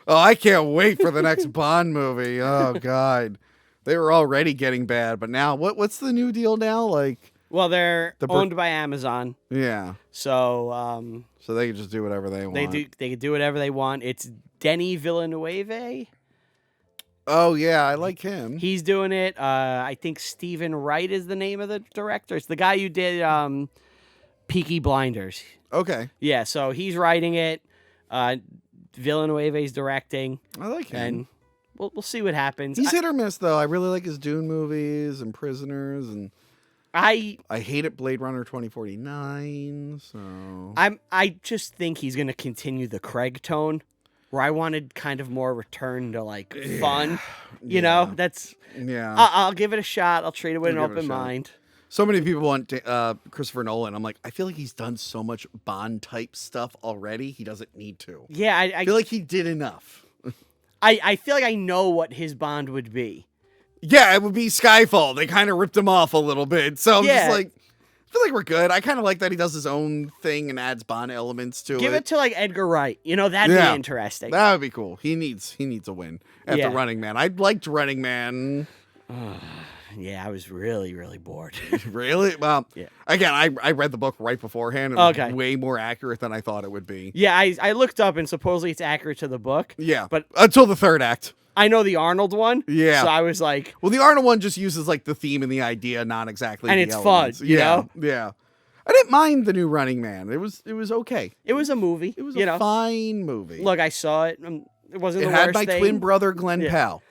Oh, I can't wait for the next Bond movie. Oh God, they were already getting bad, but now what's the new deal now? Like, Well, they're The owned by Amazon, yeah, so so they can just do whatever they want. they can do whatever they want. It's Denis Villeneuve. Oh yeah, I like him. He's doing it. I think Stephen Wright is the name of the director. It's the guy who did Peaky Blinders. Okay, Yeah, so he's writing it. Villeneuve's directing, I like him. and we'll see what happens. He's hit or miss though. I really like his Dune movies and Prisoners, and I I hated Blade Runner 2049. So I just think he's gonna continue the Craig tone, where I wanted kind of more return to like fun. You know, that's yeah. I'll give it a shot. I'll treat it with an You'll give it a open shot. mind. So many people want Christopher Nolan. I'm like, I feel like he's done so much Bond type stuff already. He doesn't need to. Yeah, I feel like he did enough. I feel like I know what his Bond would be. Yeah, it would be Skyfall. They kind of ripped him off a little bit. So I'm Yeah. just like, I feel like we're good. I kind of like that he does his own thing and adds Bond elements to Give it to like Edgar Wright. You know, that'd Yeah. be interesting. That would be cool. He needs a win after Yeah. Running Man. I liked Running Man. Yeah, I was really, really bored. Really? Well, Yeah. again, I read the book right beforehand. It was Okay. way more accurate than I thought it would be. Yeah, I looked up and supposedly it's accurate to the book. Yeah, But until the third act. I know the Arnold one. Yeah. So I was like, Well, the Arnold one just uses like the theme and the idea, not exactly. And the it's fun, elements. you Yeah, know? Yeah. I didn't mind the new Running Man. It was okay. it was a movie. It was you a know. fine movie. Look, I saw it. It wasn't it the had worst my thing. twin brother Glenn Yeah. Powell,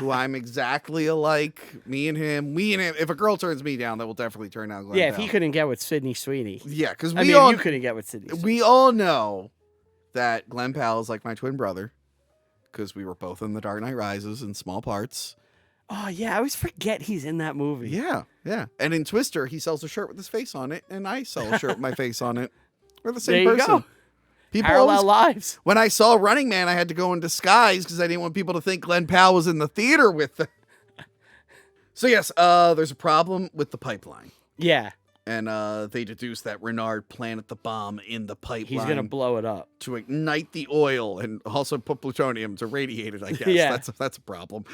who I'm exactly alike. Me and him. If a girl turns me down, that will definitely turn down Glenn Yeah, if Powell. he couldn't get with Sydney Sweeney. Yeah, because I we mean, all if you couldn't get with Sydney Sweeney. we all know that Glenn Powell is like my twin brother because we were both in The Dark Knight Rises in small parts. Oh, yeah, I always forget he's in that movie. Yeah, yeah. And in Twister, he sells a shirt with his face on it, and I sell a shirt with my face on it. We're the same There you person. go. People Parallel always, lives. when I saw Running Man, I had to go in disguise because I didn't want people to think Glenn Powell was in the theater with them. So yes, there's a problem with the pipeline, Yeah, and they deduce that Renard planted the bomb in the pipeline. he's going to blow it up. to ignite the oil and also put plutonium to radiate it. I guess Yeah. that's a problem.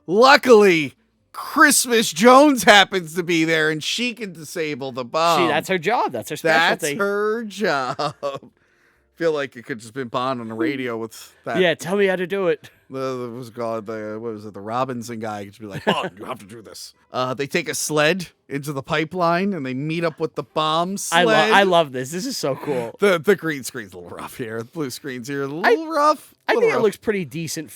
Luckily, Christmas Jones happens to be there, and she can disable the bomb. That's her job. That's her specialty. That's her job. Feel like it could just been Bond on the radio with that. Yeah, tell me how to do it. What was the Robinson guy? Could just be like, Bond, you have to do this. They take a sled into the pipeline and they meet up with the bomb sled. I love this. This is so cool. The green screen's a little rough here. The blue screen's here a little rough. I think it rough. looks pretty decent,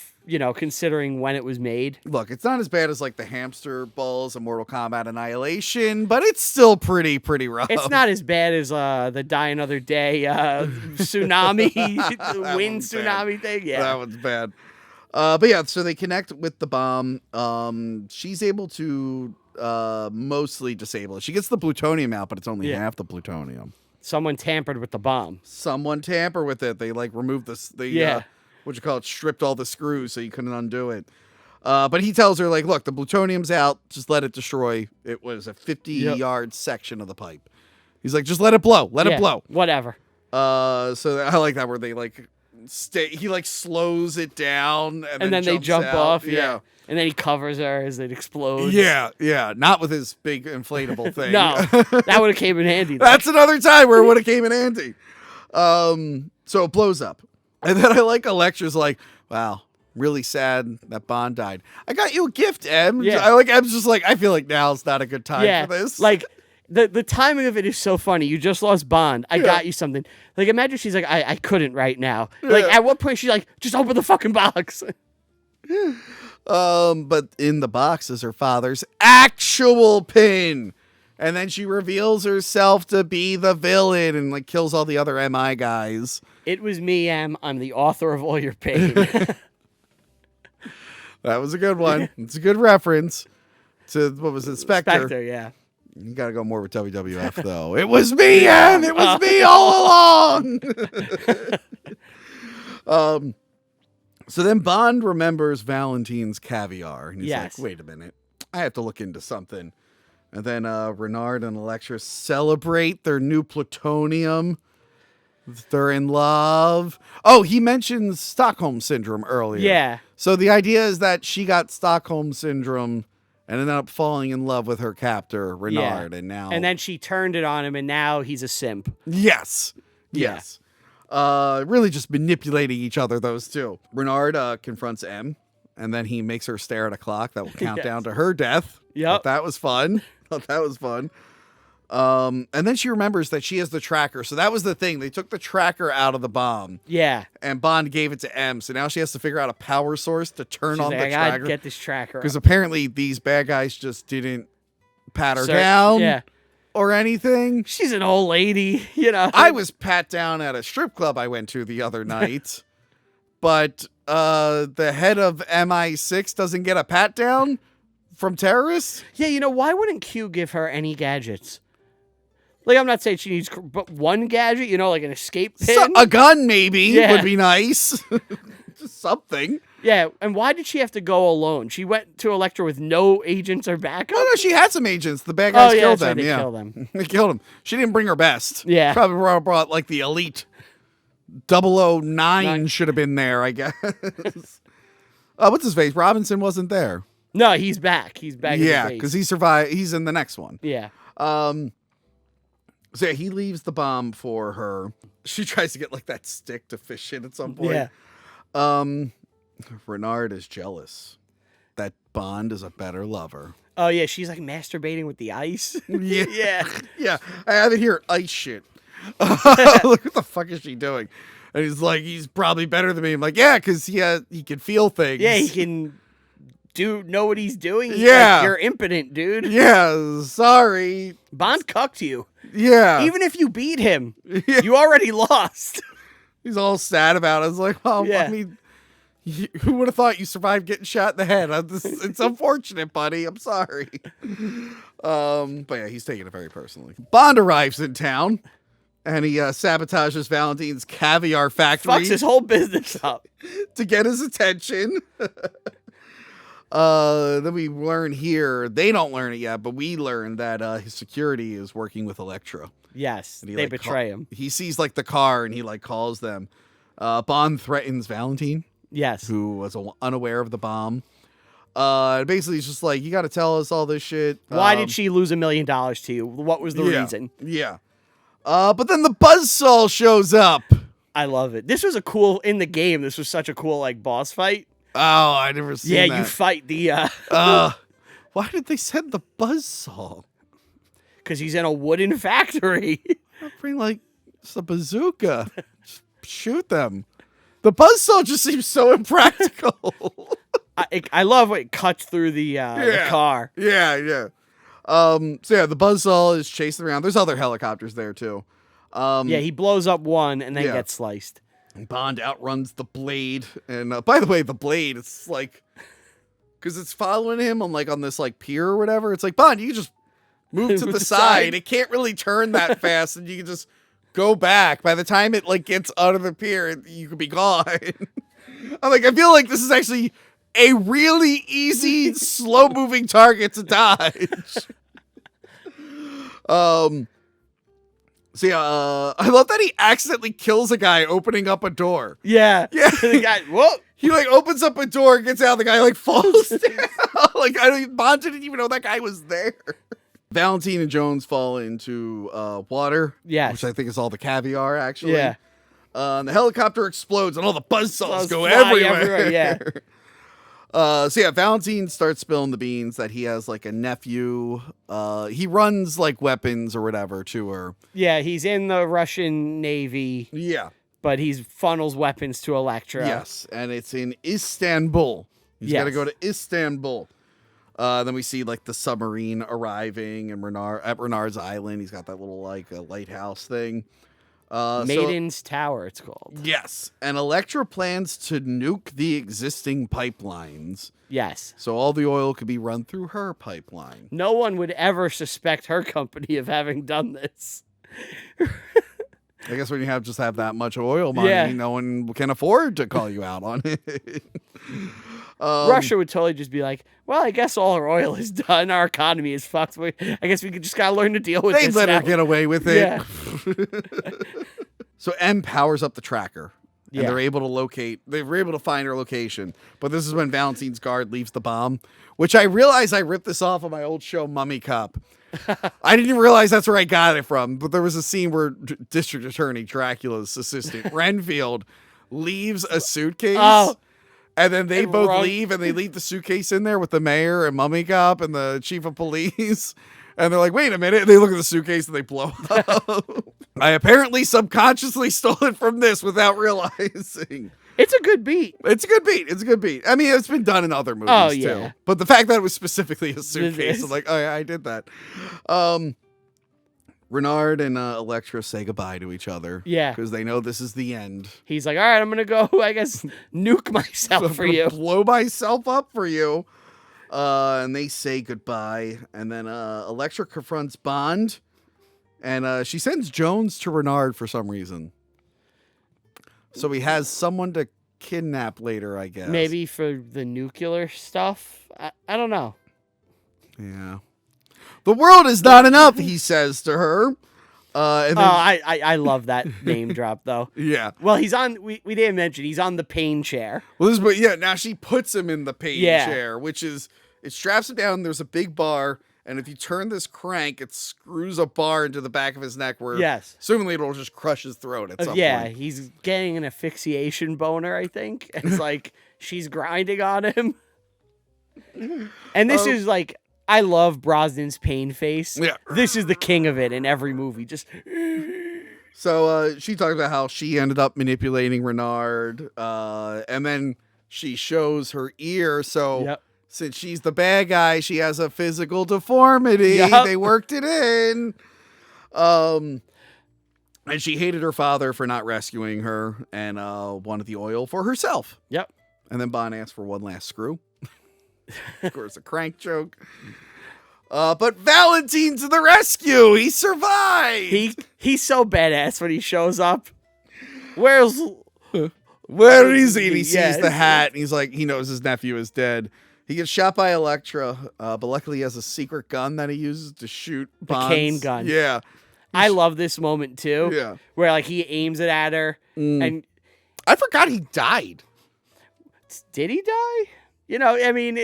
considering when it was made. Look, it's not as bad as like the hamster balls and Mortal Kombat Annihilation, but it's still pretty rough. It's not as bad as the Die Another Day tsunami, wind tsunami thing. Yeah, that one's bad. But yeah, so they connect with the bomb. She's able to mostly disable it. She gets the plutonium out, but it's only half the plutonium. Someone tampered with the bomb. Someone tampered with it. They like removed stripped all the screws so you couldn't undo it. But he tells her like, look, the plutonium's out. Just let it destroy. It was a 50-yard section of the pipe. He's like, just let it blow. Let it blow. Whatever. So I like that where they like he like slows it down and then they jump out. off. Yeah. And then he covers her as it explodes. Yeah. Not with his big inflatable thing. No, that would have came in handy. That's another time where it would have came in handy. So it blows up. And then I like Electra's like, wow, really sad that Bond died. I got you a gift, Em. Yeah. I like Em's just like, I feel like now's not a good time for this. Like the timing of it is so funny. You just lost Bond. I got you something. Like imagine she's like, I couldn't right now. Like at what point she's like, just open the fucking box. But in the box is her father's actual pin. And then she reveals herself to be the villain and like kills all the other MI guys. It was me, Em. I'm the author of all your pain. That was a good one. It's a good reference to, what was it, Spectre? Spectre, yeah. You gotta go more with WWF though. It was me, Em. It was me all along. So then Bond remembers Valentine's caviar, and he's like, "Wait a minute, I have to look into something." And then Renard and Electra celebrate their new plutonium. They're in love. Oh, he mentions Stockholm Syndrome earlier. Yeah. So the idea is that she got Stockholm Syndrome and ended up falling in love with her captor, Renard, and now... And then she turned it on him, and now he's a simp. Yes. Really just manipulating each other, those two. Renard confronts M, and then he makes her stare at a clock that will count down to her death. Yep. That was fun. And then she remembers that she has the tracker. So that was the thing. They took the tracker out of the bomb. Yeah. And Bond gave it to M. So now she has to figure out a power source to turn on the tracker. I gotta get this tracker. Because apparently these bad guys just didn't pat her down or anything. She's an old lady, I was pat down at a strip club I went to the other night. But the head of MI6 doesn't get a pat down from terrorists? Yeah, why wouldn't Q give her any gadgets? Like, I'm not saying she needs but one gadget, like an escape pin. A gun, maybe, would be nice. Just something. Yeah, and why did she have to go alone? She went to Electra with no agents or backup? Oh, no, she had some agents. The bad guys killed them. Right, they killed them. They killed them. She didn't bring her best. Yeah. Probably brought like the elite 009 should have been there, I guess. What's his face? Robinson wasn't there. No, he's back. He's back. Yeah, because he survived. He's in the next one. Yeah. So yeah, he leaves the bomb for her. She tries to get like that stick to fish in at some point. Yeah. Renard is jealous that Bond is a better lover. Oh yeah, she's like masturbating with the ice. Yeah. I have it here. Ice shit. Look, what the fuck is she doing? And he's like, he's probably better than me. I'm like, yeah, because he can feel things. Yeah, he can know what he's doing. Yeah. Like, you're impotent, dude. Yeah, sorry. Bond cucked you. Yeah. Even if you beat him, you already lost. He's all sad about it. I was like, well, I mean, who would have thought you survived getting shot in the head? It's unfortunate, buddy. I'm sorry. But yeah, he's taking it very personally. Bond arrives in town, and he sabotages Valentine's caviar factory. Fucks his whole business up. To get his attention. Then we learn here, they don't learn it yet, but we learn that his security is working with Electra. Yes, And they betray him. He sees like the car and he like calls them. Bond threatens Valentine. Yes. Who was unaware of the bomb. Basically, it's just like, you got to tell us all this shit. Why did she lose $1 million to you? What was the reason? Yeah. But then the buzzsaw shows up. I love it. This was in the game, this was such a cool, like, boss fight. Oh, I never seen that. Yeah, you fight the, why did they send the buzzsaw? because he's in a wooden factory. Bring, like, just a bazooka. Just shoot them. The buzzsaw just seems so impractical. I love what it cuts through the car. Yeah. So yeah, the buzzsaw is chasing around. There's other helicopters there too. Yeah, he blows up one and then gets sliced. Bond outruns the Blade, and by the way, the Blade, it's like, because it's following him on this like pier or whatever. It's like, Bond, you can just move to the side. It can't really turn that fast, and you can just go back. By the time it like gets out of the pier, you could be gone. I'm like, I feel like this is actually a really easy, slow-moving target to dodge. So yeah, I love that he accidentally kills a guy opening up a door. Yeah. The guy, whoa. He like opens up a door, gets out, the guy like falls down. Like Bond didn't even know that guy was there. Valentine and Jones fall into water. Yes. Which I think is all the caviar, actually. Yeah. And the helicopter explodes and all the buzzsaws go fly everywhere. Yeah. So yeah, Valentine starts spilling the beans that he has like a nephew. He runs like weapons or whatever to her. Yeah, he's in the Russian Navy. Yeah. But he funnels weapons to Electra. Yes, and it's in Istanbul. He's got to go to Istanbul. Then we see like the submarine arriving and at Renard's Island. He's got that little like a lighthouse thing. Maiden's Tower, it's called. Yes, and Electra plans to nuke the existing pipelines. Yes. So all the oil could be run through her pipeline. No one would ever suspect her company of having done this. I guess when you just have that much oil money, no one can afford to call you out on it. Russia would totally just be like, well, I guess all our oil is done. Our economy is fucked. I guess we just got to learn to deal with this. They'd let her get away with it. Yeah. So M powers up the tracker. And Yeah. they were able to find her location. But this is when Valentine's guard leaves the bomb, which I realized I ripped this off of my old show, Mummy Cop. I didn't even realize that's where I got it from. But there was a scene where District Attorney Dracula's assistant, Renfield, leaves a suitcase. Oh. And then they both leave, and they leave the suitcase in there with the mayor and Mummy Cop and the chief of police. And they're like, wait a minute. And they look at the suitcase and they blow up. I apparently subconsciously stole it from this without realizing. It's a good beat. It's a good beat. I mean, it's been done in other movies too. But the fact that it was specifically a suitcase, I'm like, oh yeah, I did that. Renard and Electra say goodbye to each other. Yeah. Because they know this is the end. He's like, all right, I'm going to go, I guess, nuke myself for you. Blow myself up for you. And they say goodbye. And then Electra confronts Bond. And she sends Jones to Renard for some reason. So he has someone to kidnap later, I guess. Maybe for the nuclear stuff? I don't know. Yeah. The world is not enough, he says to her. And then, I love that name drop, though. Yeah. Well, he's on, we didn't mention, he's on the pain chair. Well, now she puts him in the pain chair, which is, it straps him down. There's a big bar. And if you turn this crank, it screws a bar into the back of his neck where, assumingly, it'll just crush his throat at some point. Yeah, he's getting an asphyxiation boner, I think. It's like she's grinding on him. And this is like, I love Brosnan's pain face. Yeah. This is the king of it in every movie. Just So she talks about how she ended up manipulating Renard. And then she shows her ear. So since she's the bad guy, she has a physical deformity. Yep. They worked it in. And she hated her father for not rescuing her and wanted the oil for herself. Yep. And then Bond asked for one last screw. Of course, a crank joke. But Valentine to the rescue. He survived. He's so badass when he shows up. Where is he? And he sees the hat, and he's like, he knows his nephew is dead. He gets shot by Electra, but luckily he has a secret gun that he uses to shoot Bonds. The cane gun. Yeah. I love this moment, too. Yeah. Where, like, he aims it at her, and... I forgot he died. Did he die? You know, I mean,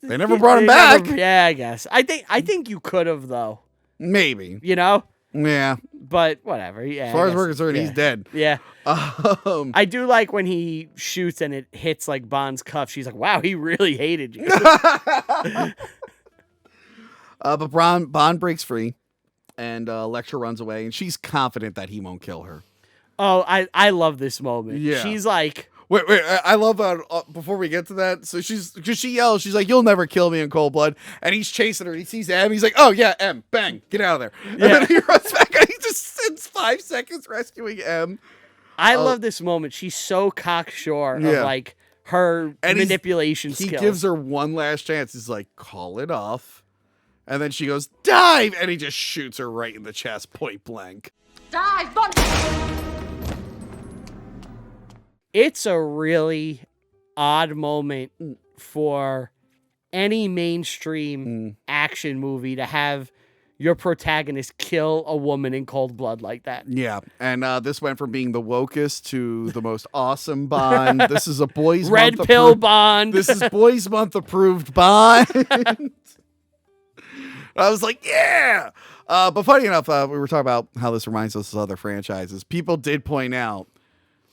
They never brought him back. Yeah, I guess. I think you could have though. Maybe. You know. Yeah. But whatever. Yeah. As far as we're concerned, he's dead. Yeah. Um, I do like when he shoots and it hits like Bond's cuff. She's like, "Wow, he really hated you." but Bond breaks free, and Electra runs away, and she's confident that he won't kill her. Oh, I love this moment. Yeah. She's like, Wait, I love that. Before we get to that, so because she yells, she's like, "You'll never kill me in cold blood," and he's chasing her. He sees M. He's like, "Oh yeah, M, bang, get out of there!" And then he runs back, and he just spends 5 seconds rescuing M. I love this moment. She's so cocksure of like her manipulation skills. He gives her one last chance. He's like, "Call it off," and then she goes, "Dive," and he just shoots her right in the chest, point blank. Dive, Bond! It's a really odd moment for any mainstream action movie to have your protagonist kill a woman in cold blood like that. Yeah, and this went from being the wokest to the most awesome Bond. This is a boys' Red month pill Bond. This is boys' month approved Bond. I was like, yeah. But funny enough, we were talking about how this reminds us of other franchises. People did point out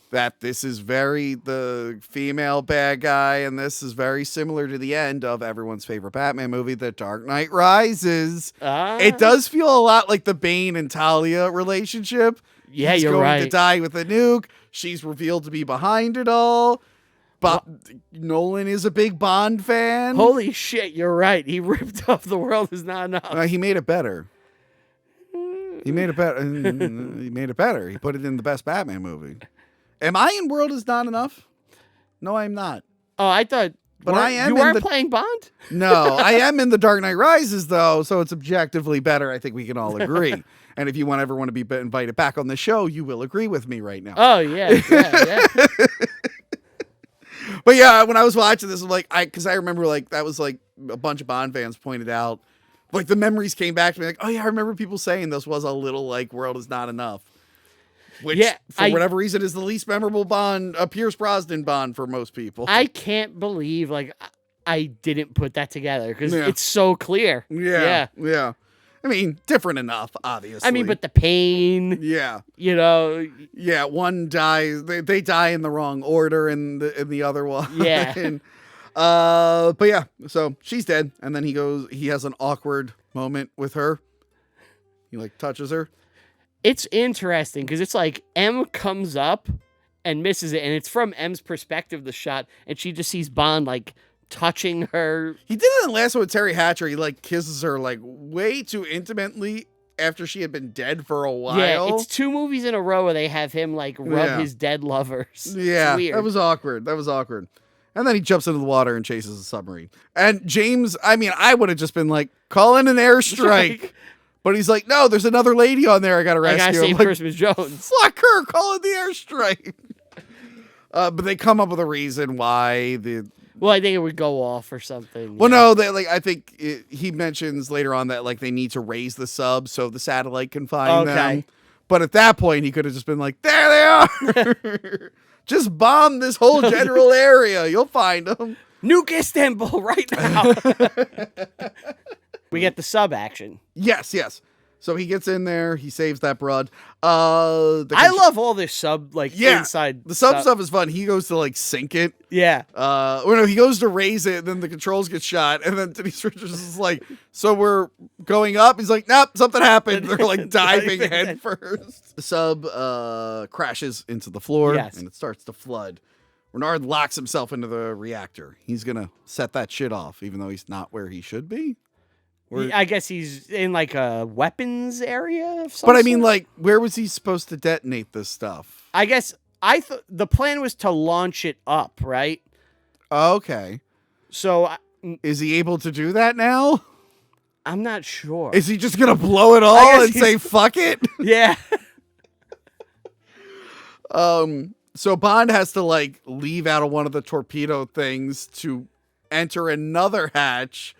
that this is very the female bad guy, and this is very similar to the end of everyone's favorite Batman movie, The Dark Knight Rises. It does feel a lot like the Bane and Talia relationship. Yeah, He's you're going right. to die with a nuke. She's revealed to be behind it all. But Nolan is a big Bond fan. Holy shit, you're right. He ripped off The World Is Not Enough. He made it better. He made it better. He made it better. He put it in the best Batman movie. Am I in World Is Not Enough? No, I'm not. Oh, I thought. But I am. You weren't playing Bond? No, I am in The Dark Knight Rises, though, so it's objectively better. I think we can all agree. And if you ever want to be invited back on the show, you will agree with me right now. Oh, yeah. But yeah, when I was watching this, I'm like, because I remember like that was like a bunch of Bond fans pointed out, like the memories came back to me, like, oh yeah, I remember people saying this was a little like World Is Not Enough. Which, for whatever reason, is the least memorable Bond, a Pierce Brosnan Bond for most people. I can't believe, like, I didn't put that together, because it's so clear. Yeah. I mean, different enough, obviously. I mean, but the pain. Yeah. You know. Yeah, one dies. They die in the wrong order in the other one. Yeah. But yeah, so she's dead. And then he has an awkward moment with her. He, like, touches her. It's interesting because it's like M comes up and misses it, and it's from M's perspective, the shot, and she just sees Bond like touching her. He did it in the last one with Terry Hatcher. He like kisses her like way too intimately after she had been dead for a while. Yeah, it's 2 movies in a row where they have him like rub his dead lovers. Yeah, it's weird. That was awkward. And then he jumps into the water and chases a submarine. And James, I mean, I would have just been like, call in an airstrike. But he's like, no, there's another lady on there I got to rescue. I got to save Christmas Jones. Fuck her, call in the airstrike. But they come up with a reason why Well, I think it would go off or something. Well, no, I think he mentions later on that like they need to raise the sub so the satellite can find them. But at that point, he could have just been like, there they are. Just bomb this whole general area. You'll find them. Nuke Istanbul right now. We get the sub action. Yes. So he gets in there. He saves that broad. I love all this sub, inside. The sub stuff is fun. He goes to, like, sink it. Yeah. He goes to raise it, and then the controls get shot, and then Denise Richards is like, so we're going up? He's like, nope, something happened. They're, like, diving head first. The sub crashes into the floor, and it starts to flood. Renard locks himself into the reactor. He's going to set that shit off, even though he's not where he should be. I guess he's in like a weapons area of some But I mean, sort? like, where was he supposed to detonate this stuff? I guess the plan was to launch it up, right? Okay. So is he able to do that now? I'm not sure. Is he just going to blow it all and say, fuck it? Yeah. So Bond has to, like, leave out of one of the torpedo things to enter another hatch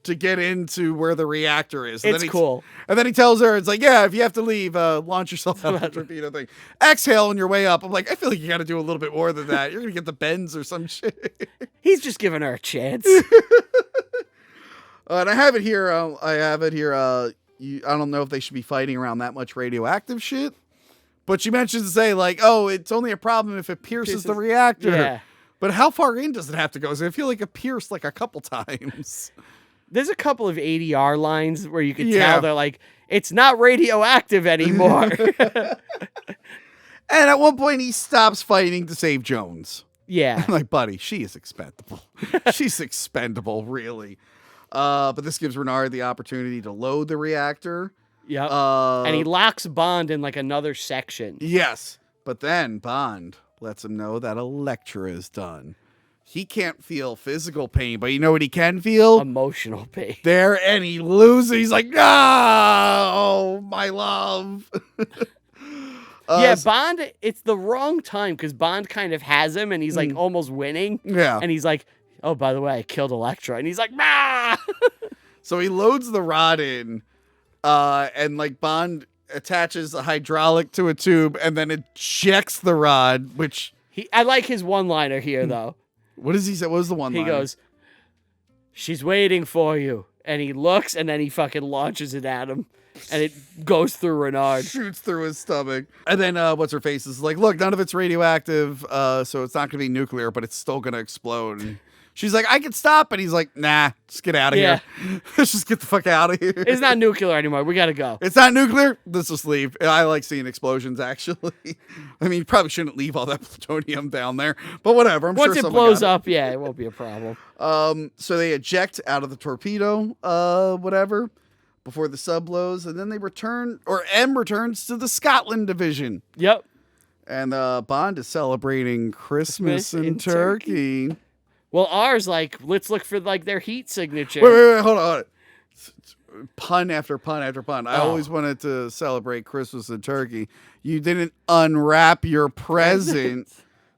to get into where the reactor is. And It's then cool. And then he tells her, it's like, yeah, if you have to leave, launch yourself out of the torpedo thing. Exhale on your way up. I'm like, I feel like you got to do a little bit more than that. You're going to get the bends or some shit. He's just giving her a chance. And I have it here. I don't know if they should be fighting around that much radioactive shit. But she mentions to say, like, oh, it's only a problem if it pierces the reactor. Yeah. But how far in does it have to go? So I feel like it pierced like a couple times. There's a couple of ADR lines where you can Yeah. tell they're like, it's not radioactive anymore. And at one point, he stops fighting to save Jones. Yeah. I'm like, buddy, she is expendable. She's expendable, really. But this gives Renard the opportunity to load the reactor. Yep. Uh, And he locks Bond in like another section. Yes. But then Bond lets him know that Electra is done. He can't feel physical pain, but you know what he can feel? Emotional pain. There, and he loses. He's like, no, my love. Yeah, Bond, it's the wrong time because Bond kind of has him and he's like almost winning. Yeah. And he's like, oh, by the way, I killed Electra. And he's like, nah. So he loads the rod in, and like Bond attaches a hydraulic to a tube and then ejects the rod, which... I like his one-liner here, though. What does he say? What was the one He line? goes, she's waiting for you. And he looks and then he fucking launches it at him. And it goes through Renard. Shoots through his stomach. And then what's her face is like, look, none of it's radioactive, so it's not going to be nuclear, but it's still going to explode. And she's like, I can stop. And he's like, nah, just get out of here. Let's just get the fuck out of here. It's not nuclear anymore. We got to go. It's not nuclear. Let's just leave. I like seeing explosions, actually. I mean, you probably shouldn't leave all that plutonium down there, but whatever. I'm Once sure it blows up, yeah, it won't be a problem. So they eject out of the torpedo, whatever, before the sub blows, and then they return, or M returns to the Scotland division. Yep. And Bond is celebrating Christmas in in Turkey. Well, ours, like, let's look for, like, their heat signature. Wait, hold on. Pun after pun after pun. I Oh. always wanted to celebrate Christmas in Turkey. You didn't unwrap your present.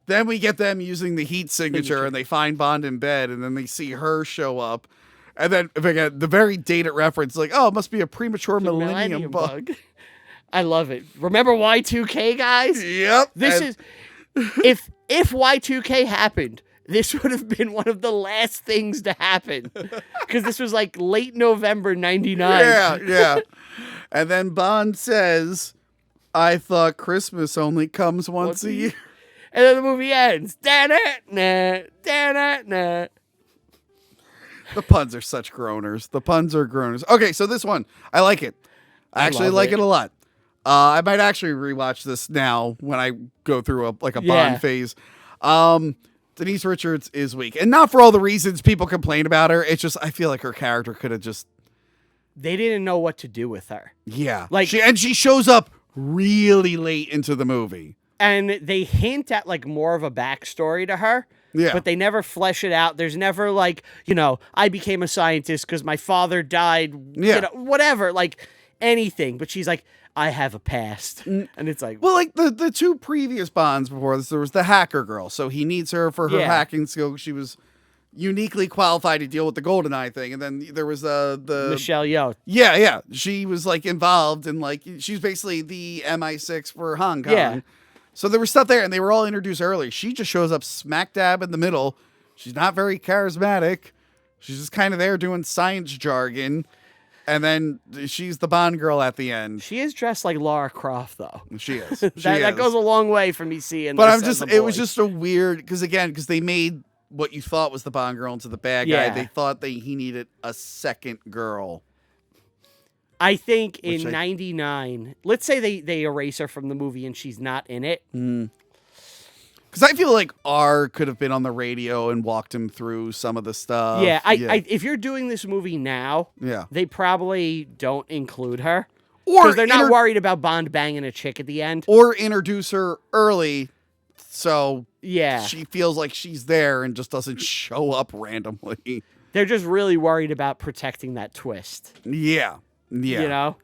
Then we get them using the heat signature, and they find Bond in bed, and then they see her show up. And then again, the very dated reference, like, oh, it must be a premature millennium bug. I love it. Remember Y2K, guys? Yep. This And- is if Y2K happened, this would have been one of the last things to happen. Because this was like late November 99. Yeah. And then Bond says, I thought Christmas only comes once a year. And then the movie ends. Da-da-na, da-da-na. The puns are such groaners. The puns are groaners. Okay, so this one, I like it. I actually love like it. it a lot. I might actually rewatch this now when I go through a Yeah. Bond phase. Denise Richards is weak. And not for all the reasons people complain about her. It's just, I feel like her character could have just... They didn't know what to do with her. Yeah. Like- she shows up really late into the movie. And they hint at like more of a backstory to her. Yeah. But they never flesh it out. There's never like, I became a scientist because my father died, Yeah. whatever, like anything. But she's like, I have a past. And it's like, Well, like the two previous Bonds before this, there was the hacker girl. So he needs her for her Yeah. hacking skill. She was uniquely qualified to deal with the GoldenEye thing. And then there was the Michelle Yeoh. Yeah. She was like involved in like, she's basically the MI6 for Hong Kong. Yeah. So there was stuff there and they were all introduced early. She just shows up smack dab in the middle. She's not very charismatic. She's just kind of there doing science jargon. And then she's the Bond girl at the end. She is dressed like Lara Croft, though. She is. That goes a long way for me seeing But this it was just a weird, because they made what you thought was the Bond girl into the bad guy. Yeah. They thought he needed a second girl. I think Which in I- 99, let's say they erase her from the movie and she's not in it. Because I feel like R could have been on the radio and walked him through some of the stuff. Yeah, I if you're doing this movie now, Yeah. they probably don't include her. Or Because they're not worried about Bond banging a chick at the end. Or introduce her early so Yeah. she feels like she's there and just doesn't show up randomly. They're just really worried about protecting that twist. Yeah. You know?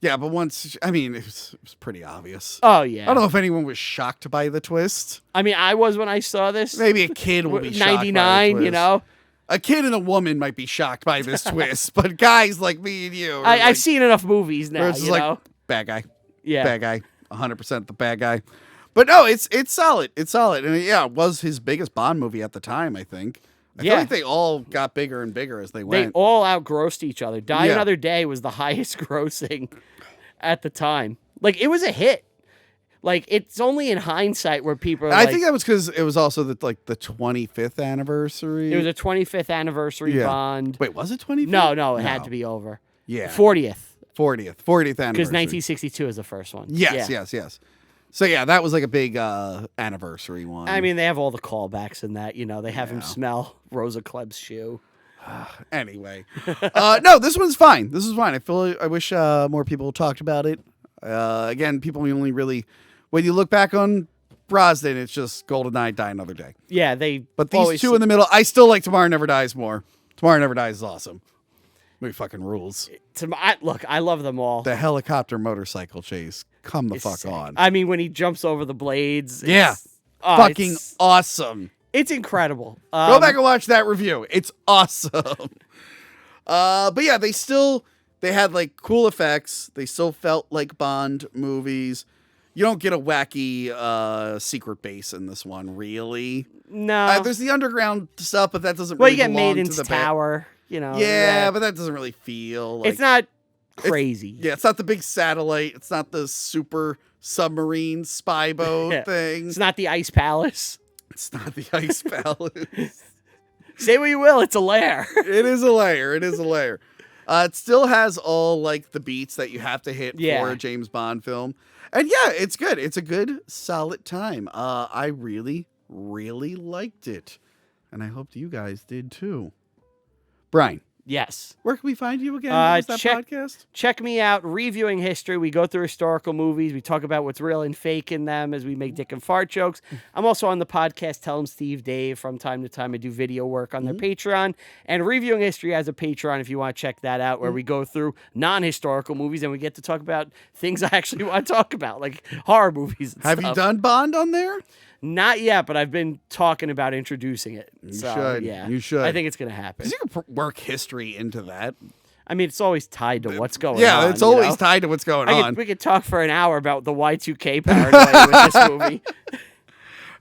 Yeah, but once, I mean, it was pretty obvious. Oh, yeah. I don't know if anyone was shocked by the twist. I mean, I was when I saw this. Maybe a kid will be shocked by the 99, twist. you know? A kid and a woman might be shocked by this twist, but guys like me and you, I've seen enough movies now. where it's just You like know? bad guy, Yeah. bad guy, 100% the bad guy. But no, it's solid. It's solid, and yeah, it was his biggest Bond movie at the time. I think. I feel Yeah. like they all got bigger and bigger as they They went. all outgrossed each other. Die Yeah. Another Day was the highest grossing at the time. Like, it was a hit. Like, it's only in hindsight where people are I like, think that was because it was also the 25th anniversary. it was a 25th anniversary Yeah. Bond. Wait, was it 25th? No, it had to be over. Yeah. 40th. 40th Because anniversary. 1962 is the first one. Yes, Yeah. yes. So yeah, that was like a big anniversary one. I mean, they have all the callbacks in that. You know, they have him smell Rosa Kleb's shoe. anyway, no, this one's fine. This is fine. I wish more people talked about it. Again, people only really, when you look back on Brosnan, it's just GoldenEye, Die Another Day. Yeah, they. But these always, two in the middle, I still like Tomorrow Never Dies more. Tomorrow Never Dies is awesome. Movie fucking rules. Look, I love them all. The helicopter motorcycle chase. Come the It's fuck sick. on. I mean, when he jumps over the blades. Yeah. Oh, Fucking awesome. It's incredible. Go back and watch that review. It's awesome. But yeah, they had like cool effects. They still felt like Bond movies. You don't get a wacky secret base in this one, really. No. There's the underground stuff, but that doesn't Well, really you get belong to Maiden's the Tower, you know. Yeah, but that doesn't really feel like... It's not crazy. Yeah, it's not the big satellite. It's not the super submarine spy boat Yeah. thing. It's not the Ice Palace. It's not the Ice Palace. Say what you will, it's a lair. It is a layer. It is a layer. It still has all like the beats that you have to hit for a James Bond film. And yeah, it's good. It's a good, solid time. I really, really liked it. And I hope you guys did too. Brian, Yes. where can we find you again? What was that podcast? Check me out, Reviewing History. We go through historical movies. We talk about what's real and fake in them as we make dick and fart jokes. I'm also on the podcast Tell 'em Steve Dave. From time to time, I do video work on their Patreon. And Reviewing History has a Patreon if you want to check that out, where we go through non-historical movies and we get to talk about things I actually want to talk about, like horror movies and Have stuff. you done Bond on there? Not yet, but I've been talking about introducing it. You So, should. Yeah, You should. I think it's going to happen. 'Cause you can work history into that. I mean, it's always tied to what's going on. Yeah, it's you always know? tied to what's going on. We could talk for an hour about the Y2K paranoia with this movie.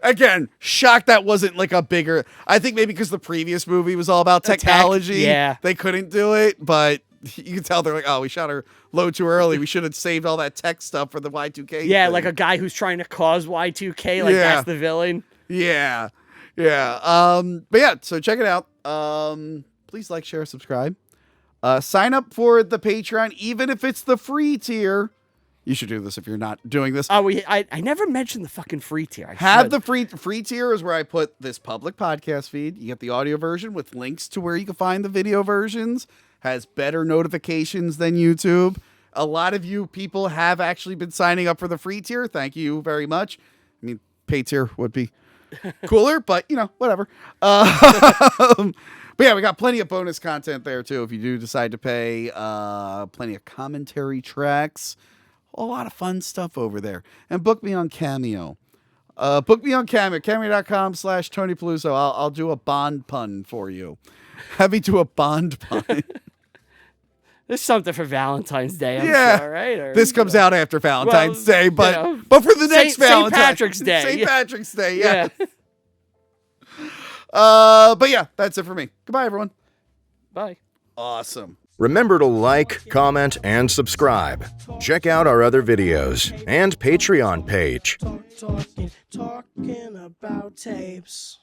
Again, shocked that wasn't like a bigger... I think maybe because the previous movie was all about technology. yeah. They couldn't do it, but you can tell they're like, oh, we shot her low too early. We should have saved all that tech stuff for the Y2K Yeah, thing. like a guy who's trying to cause Y2K, like Yeah. that's the villain. Yeah. Yeah. But yeah, so check it out. Please like, share, subscribe. Sign up for the Patreon, even if it's the free tier. You should do this if you're not doing this. Oh, I never mentioned the fucking free tier. I Have should. the free tier is where I put this public podcast feed. You get the audio version with links to where you can find the video versions. Has better notifications than YouTube. A lot of you people have actually been signing up for the free tier. Thank you very much. I mean, pay tier would be cooler, but you know, whatever. But yeah, we got plenty of bonus content there too. If you do decide to pay, plenty of commentary tracks, a lot of fun stuff over there. And book me on Cameo. Book me on Cameo, cameo.com/Tony Peluso. I'll do a Bond pun for you. Have me do a Bond pun. There's something for Valentine's Day, I'm Yeah. sure, right? Or, This comes out after Valentine's Well, Day, but you know, but for the next Saint Valentine's Patrick's Day. St. Patrick's Day, yeah. Yeah. But yeah, that's it for me. Goodbye, everyone. Bye. Awesome. Remember to like, comment, and subscribe. Check out our other videos and Patreon page. Talking about tapes.